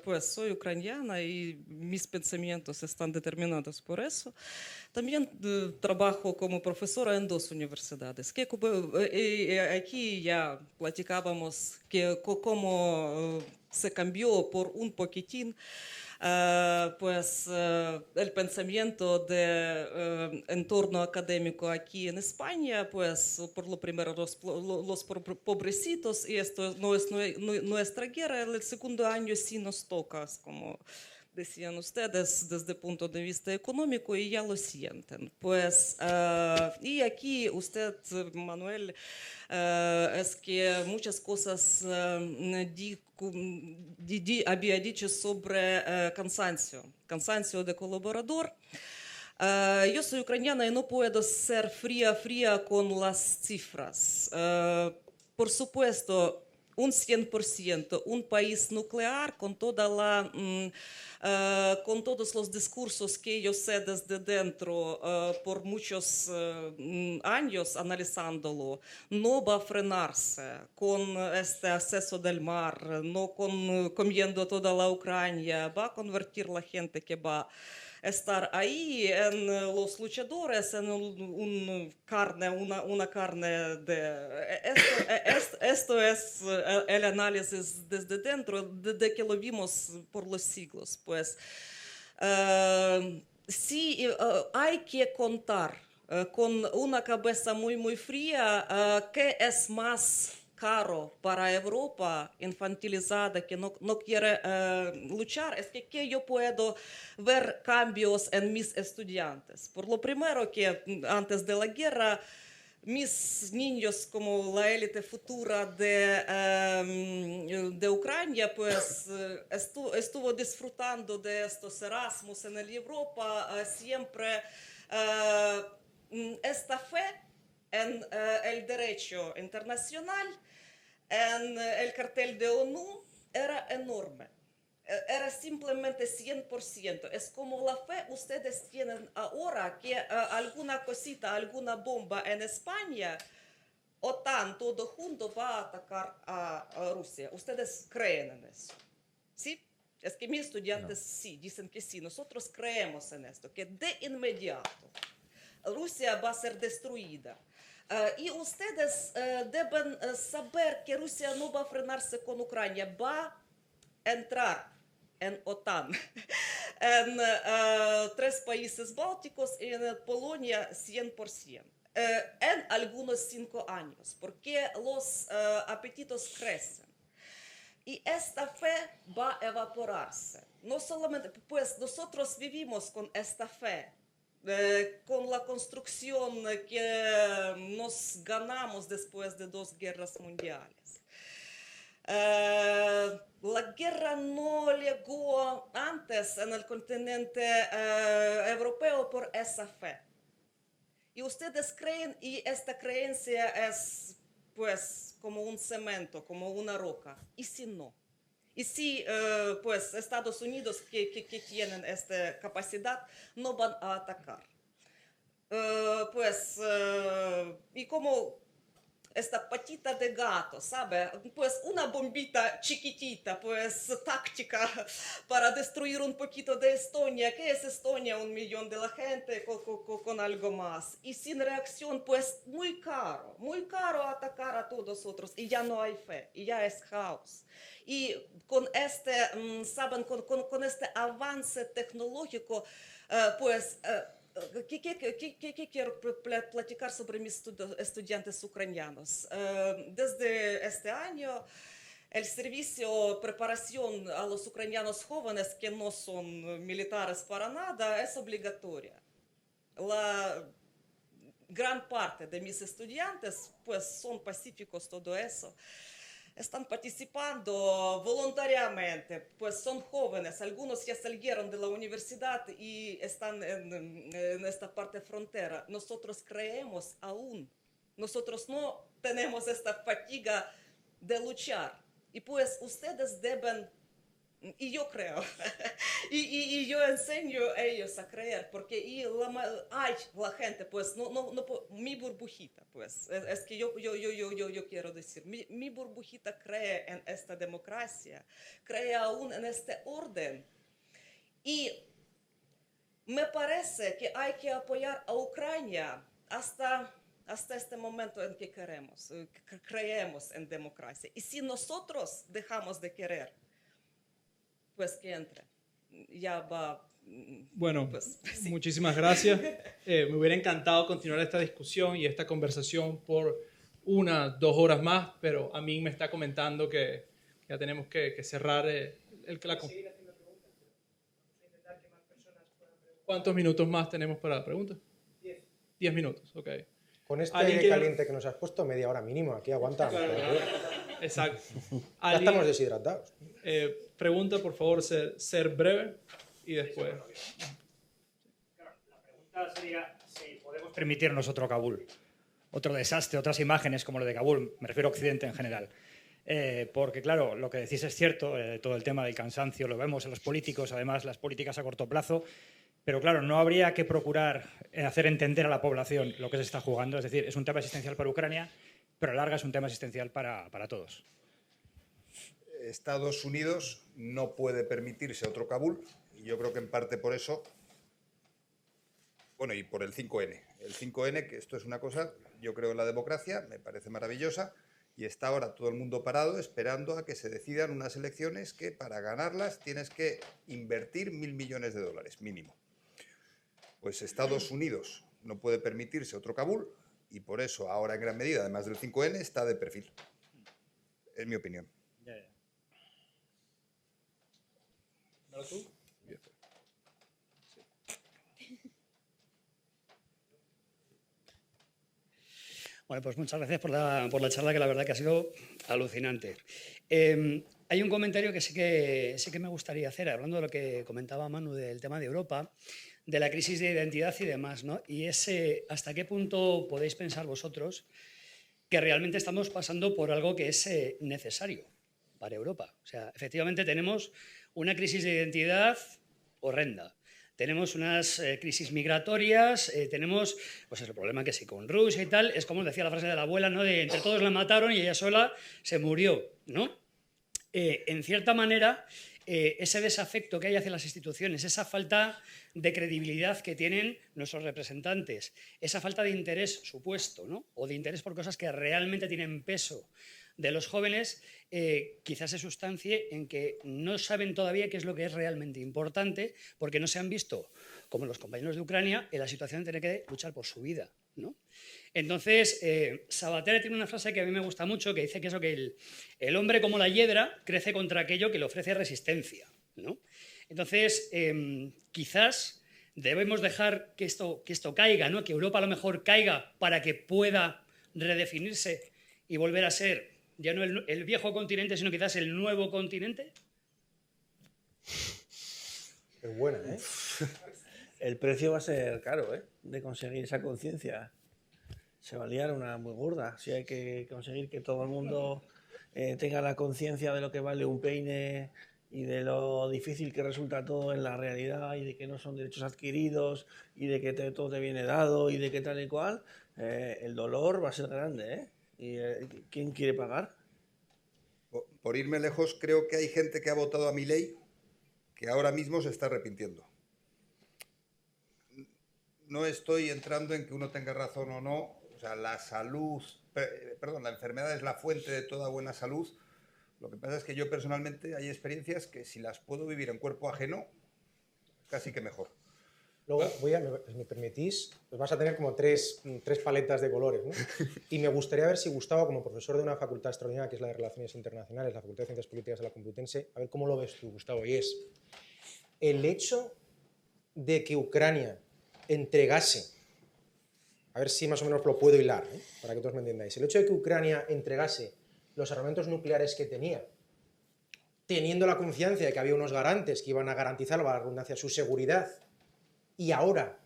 Pues soy ucraniana y mis pensamientos están determinados por eso. También trabajo como profesora en dos universidades. Aquí ya platicábamos que cómo se cambió por un poquitín el pensamiento de entorno académico aquí en España, pues por lo primero los pobrecitos, y esto no es nuestra guerra, el segundo año sí nos toca, como decían ustedes, desde el punto de vista económico, y ya lo sienten. Pues, y aquí usted, Manuel, es que muchas cosas había dicho sobre cansancio de colaborador. Yo soy ucraniana y no puedo ser fría con las cifras. Por supuesto, un 100%, un país nuclear con con todos los discursos que yo sé desde dentro por muchos años analizándolo, no va a frenarse con este acceso del mar, no comiendo toda la Ucrania, va a convertir la gente que va estar ahí en los luchadores, en una carne de... Esto es el análisis desde dentro, desde que lo vimos por los siglos. Pues sí, hay que contar con una cabeza muy fría qué es más caro para Europa infantilizada que no quiere luchar, es que yo puedo ver cambios en mis estudiantes. Por lo primero, que antes de la guerra, mis niños, como la élite futura de Ucrania, pues estuvo disfrutando de estos Erasmus en Europa, siempre esta fe en el derecho internacional, en el cartel de ONU, era enorme. Era simplemente 100%. Es como la fe ustedes tienen ahora, que alguna cosita, alguna bomba en España, OTAN todo junto va a atacar a Rusia. ¿Ustedes creen en eso? ¿Sí? Es que mis estudiantes sí, dicen que sí. Nosotros creemos en esto, que de inmediato Rusia va a ser destruida. Y ustedes deben saber que Rusia no va a frenarse con Ucrania, va a entrar en OTAN, en 3 países bálticos y en Polonia 100%, en algunos 5 años, porque los apetitos crecen. Y esta fe va a evaporarse. no solamente, pues nosotros vivimos con esta fe, con la construcción que nos ganamos después de 2 guerras mundiales. La guerra no llegó antes en el continente europeo por esa fe. Y ustedes creen, y esta creencia es pues como un cemento, como una roca. ¿Y si no? Y si pues Estados Unidos que tienen esta capacidad no van a atacar. Y como esta patita de gato, ¿sabe? Pues una bombita chiquitita, pues táctica para destruir un poquito de Estonia. ¿Qué es Estonia? 1 millón de la gente con algo más. Y sin reacción, pues muy caro atacar a todos nosotros. Y ya no hay fe, y ya es caos. Y con este, ¿saben? Con este avance tecnológico, ¿Qué quiero platicar sobre mis estudiantes ucranianos? Desde este año, el servicio preparación a los ucranianos jóvenes que no son militares para nada es obligatoria. La gran parte de mis estudiantes pues son pacíficos, todo eso. Están participando voluntariamente, pues son jóvenes, algunos ya salieron de la universidad y están en esta parte frontera. Nosotros creemos aún, nosotros no tenemos esta fatiga de luchar. Y pues ustedes deben, y yo creo, y yo enseño a ellos a creer, porque hay la gente, pues, no, mi burbujita, pues, es que yo quiero decir, mi burbujita cree en esta democracia, cree aún en este orden. Y me parece que hay que apoyar a Ucrania hasta este momento en que creemos en democracia. Y si nosotros dejamos de querer, pues que entre. Ya va. Bueno, pues, sí. Muchísimas gracias. Me hubiera encantado continuar esta discusión y esta conversación por 1, 2 horas más, pero a mí me está comentando que ya tenemos que cerrar la conversación. ¿Cuántos minutos más tenemos para la pregunta? 10 minutos, ok. Con este caliente que nos has puesto, media hora mínimo, aquí aguantamos. Claro. Exacto. Ya estamos deshidratados. Pregunta, por favor, ser breve y después. La pregunta sería si podemos permitirnos otro Kabul, otro desastre, otras imágenes como lo de Kabul, me refiero a Occidente en general. Porque, claro, lo que decís es cierto, todo el tema del cansancio lo vemos en los políticos, además las políticas a corto plazo, pero, claro, no habría que procurar hacer entender a la población lo que se está jugando, es decir, es un tema existencial para Ucrania, pero a la larga es un tema existencial para todos. Estados Unidos no puede permitirse otro Kabul, y yo creo que en parte por eso, bueno, y por el 5N. El 5N, que esto es una cosa, yo creo en la democracia, me parece maravillosa, y está ahora todo el mundo parado esperando a que se decidan unas elecciones que para ganarlas tienes que invertir $1.000 millones mínimo. Pues Estados Unidos no puede permitirse otro Kabul y por eso ahora en gran medida, además del 5N, está de perfil. Es mi opinión. ¿Ahora tú? Bueno, pues muchas gracias por la charla, que la verdad que ha sido alucinante. Hay un comentario que sí que me gustaría hacer, hablando de lo que comentaba Manu del tema de Europa, de la crisis de identidad y demás, ¿no? Y ¿hasta qué punto podéis pensar vosotros que realmente estamos pasando por algo que es necesario para Europa? O sea, efectivamente tenemos una crisis de identidad horrenda. Tenemos unas crisis migratorias, tenemos pues el problema que sí con Rusia y tal, es como decía la frase de la abuela, ¿no? De entre todos la mataron y ella sola se murió, ¿no? En cierta manera, ese desafecto que hay hacia las instituciones, esa falta de credibilidad que tienen nuestros representantes, esa falta de interés supuesto, ¿no? O de interés por cosas que realmente tienen peso de los jóvenes, quizás se sustancie en que no saben todavía qué es lo que es realmente importante, porque no se han visto, como los compañeros de Ucrania, en la situación de tener que luchar por su vida, ¿no? Entonces, Sabater tiene una frase que a mí me gusta mucho, que dice que eso, que el hombre como la hiedra crece contra aquello que le ofrece resistencia, ¿no? Entonces, quizás debemos dejar que esto caiga, ¿no? Que Europa a lo mejor caiga para que pueda redefinirse y volver a ser ya no el viejo continente, sino quizás el nuevo continente. Es buena, ¿eh? El precio va a ser caro, ¿eh? De conseguir esa conciencia. Se va a liar una muy gorda. Si hay que conseguir que todo el mundo tenga la conciencia de lo que vale un peine y de lo difícil que resulta todo en la realidad y de que no son derechos adquiridos y de que todo te viene dado y de que tal y cual, el dolor va a ser grande, ¿eh? ¿Y quién quiere pagar? Por irme lejos, creo que hay gente que ha votado a Milei que ahora mismo se está arrepintiendo. No estoy entrando en que uno tenga razón o no. O sea, la enfermedad es la fuente de toda buena salud. Lo que pasa es que yo personalmente hay experiencias que si las puedo vivir en cuerpo ajeno, casi que mejor. Luego, si me permitís, pues vas a tener como tres paletas de colores, ¿no? Y me gustaría ver si Gustavo, como profesor de una facultad extraordinaria, que es la de Relaciones Internacionales, la Facultad de Ciencias Políticas de la Complutense, a ver cómo lo ves tú, Gustavo. Y es el hecho de que Ucrania entregase, a ver si más o menos lo puedo hilar, ¿eh? Para que todos me entendáis, el hecho de que Ucrania entregase los armamentos nucleares que tenía, teniendo la confianza de que había unos garantes que iban a garantizar, la redundancia, su seguridad, y ahora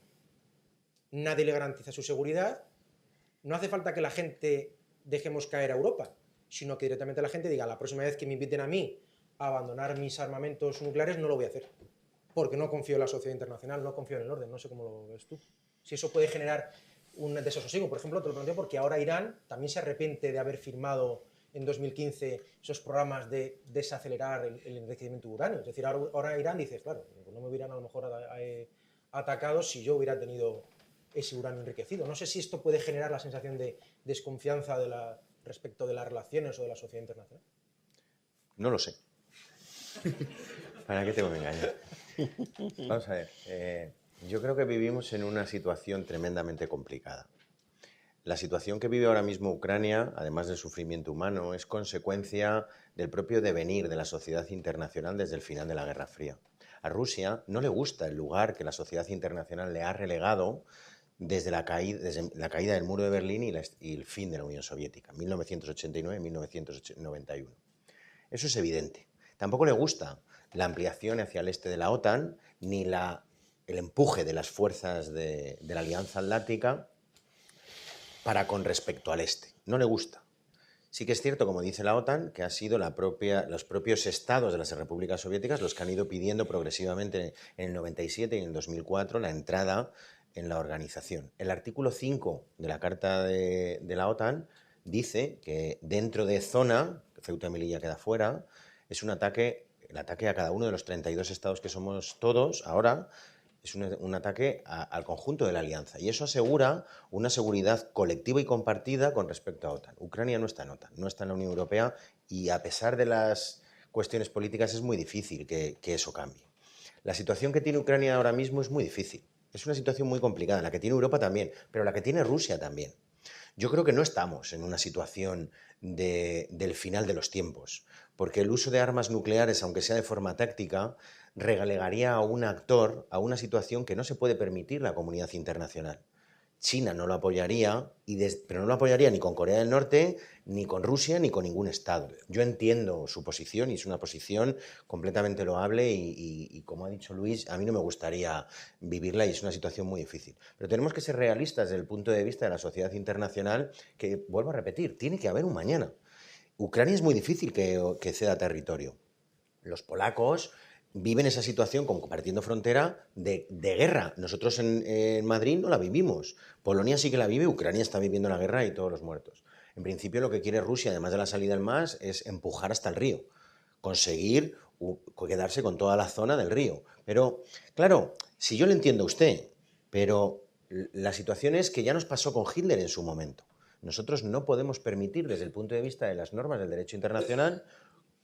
nadie le garantiza su seguridad, no hace falta que la gente dejemos caer a Europa, sino que directamente la gente diga, la próxima vez que me inviten a mí a abandonar mis armamentos nucleares, no lo voy a hacer, porque no confío en la sociedad internacional, no confío en el orden, no sé cómo lo ves tú. Si eso puede generar un desasosiego, por ejemplo, te lo planteo porque ahora Irán también se arrepiente de haber firmado en 2015 esos programas de desacelerar el enriquecimiento de uranio. Es decir, ahora Irán dice, claro, no me hubieran a lo mejor atacado si yo hubiera tenido ese uranio enriquecido. No sé si esto puede generar la sensación de desconfianza respecto de las relaciones o de la sociedad internacional. No lo sé. ¿Para qué tengo que engañar? Vamos a ver. Yo creo que vivimos en una situación tremendamente complicada. La situación que vive ahora mismo Ucrania, además del sufrimiento humano, es consecuencia del propio devenir de la sociedad internacional desde el final de la Guerra Fría. A Rusia no le gusta el lugar que la sociedad internacional le ha relegado desde la caída del muro de Berlín y el fin de la Unión Soviética, 1989-1991. Eso es evidente. Tampoco le gusta la ampliación hacia el este de la OTAN, ni el empuje de las fuerzas de la Alianza Atlántica para con respecto al este. No le gusta. Sí que es cierto, como dice la OTAN, que ha sido los propios estados de las repúblicas soviéticas los que han ido pidiendo progresivamente en el 97 y en el 2004 la entrada en la organización. El artículo 5 de la Carta de la OTAN dice que dentro de zona, Ceuta y Melilla queda fuera, es el ataque a cada uno de los 32 estados que somos todos ahora, es un ataque al conjunto de la alianza. Y eso asegura una seguridad colectiva y compartida con respecto a OTAN. Ucrania no está en OTAN, no está en la Unión Europea y a pesar de las cuestiones políticas es muy difícil que eso cambie. La situación que tiene Ucrania ahora mismo es muy difícil. Es una situación muy complicada, la que tiene Europa también, pero la que tiene Rusia también. Yo creo que no estamos en una situación del final de los tiempos, porque el uso de armas nucleares, aunque sea de forma táctica, relegaría a un actor a una situación que no se puede permitir la comunidad internacional. China no lo apoyaría, pero no lo apoyaría ni con Corea del Norte, ni con Rusia, ni con ningún Estado. Yo entiendo su posición y es una posición completamente loable y como ha dicho Luis, a mí no me gustaría vivirla y es una situación muy difícil. Pero tenemos que ser realistas desde el punto de vista de la sociedad internacional, que, vuelvo a repetir, tiene que haber un mañana. Ucrania es muy difícil que ceda territorio. Los polacos viven esa situación compartiendo frontera de guerra. Nosotros en Madrid no la vivimos. Polonia sí que la vive, Ucrania está viviendo la guerra y todos los muertos. En principio lo que quiere Rusia, además de la salida al mar, es empujar hasta el río, conseguir quedarse con toda la zona del río. Pero, claro, si yo le entiendo a usted, pero la situación es que ya nos pasó con Hitler en su momento. Nosotros no podemos permitir, desde el punto de vista de las normas del derecho internacional,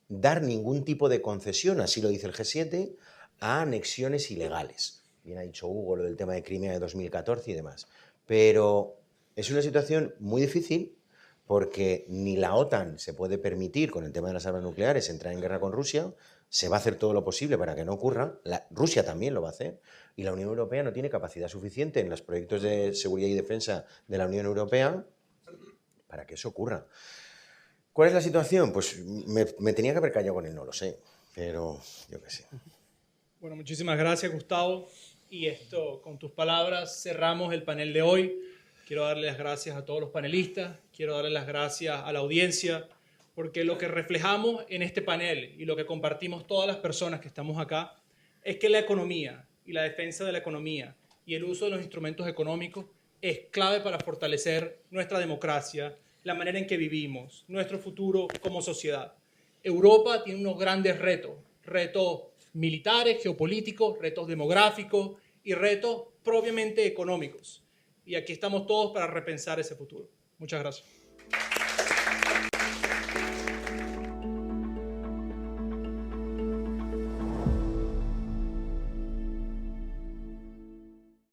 dar ningún tipo de concesión, así lo dice el G7, a anexiones ilegales. Bien ha dicho Hugo lo del tema de Crimea de 2014 y demás. Pero es una situación muy difícil porque ni la OTAN se puede permitir, con el tema de las armas nucleares, entrar en guerra con Rusia. se va a hacer todo lo posible para que no ocurra, Rusia también lo va a hacer, y la Unión Europea no tiene capacidad suficiente en los proyectos de seguridad y defensa de la Unión Europea para que eso ocurra. ¿Cuál es la situación? Pues me tenía que haber callado con él, no lo sé, pero yo qué sé. Bueno, muchísimas gracias, Gustavo. Y esto, con tus palabras, cerramos el panel de hoy. Quiero darle las gracias a todos los panelistas, quiero darle las gracias a la audiencia, porque lo que reflejamos en este panel y lo que compartimos todas las personas que estamos acá es que la economía y la defensa de la economía y el uso de los instrumentos económicos es clave para fortalecer nuestra democracia, la manera en que vivimos, nuestro futuro como sociedad. Europa tiene unos grandes retos, retos militares, geopolíticos, retos demográficos y retos propiamente económicos. Y aquí estamos todos para repensar ese futuro. Muchas gracias.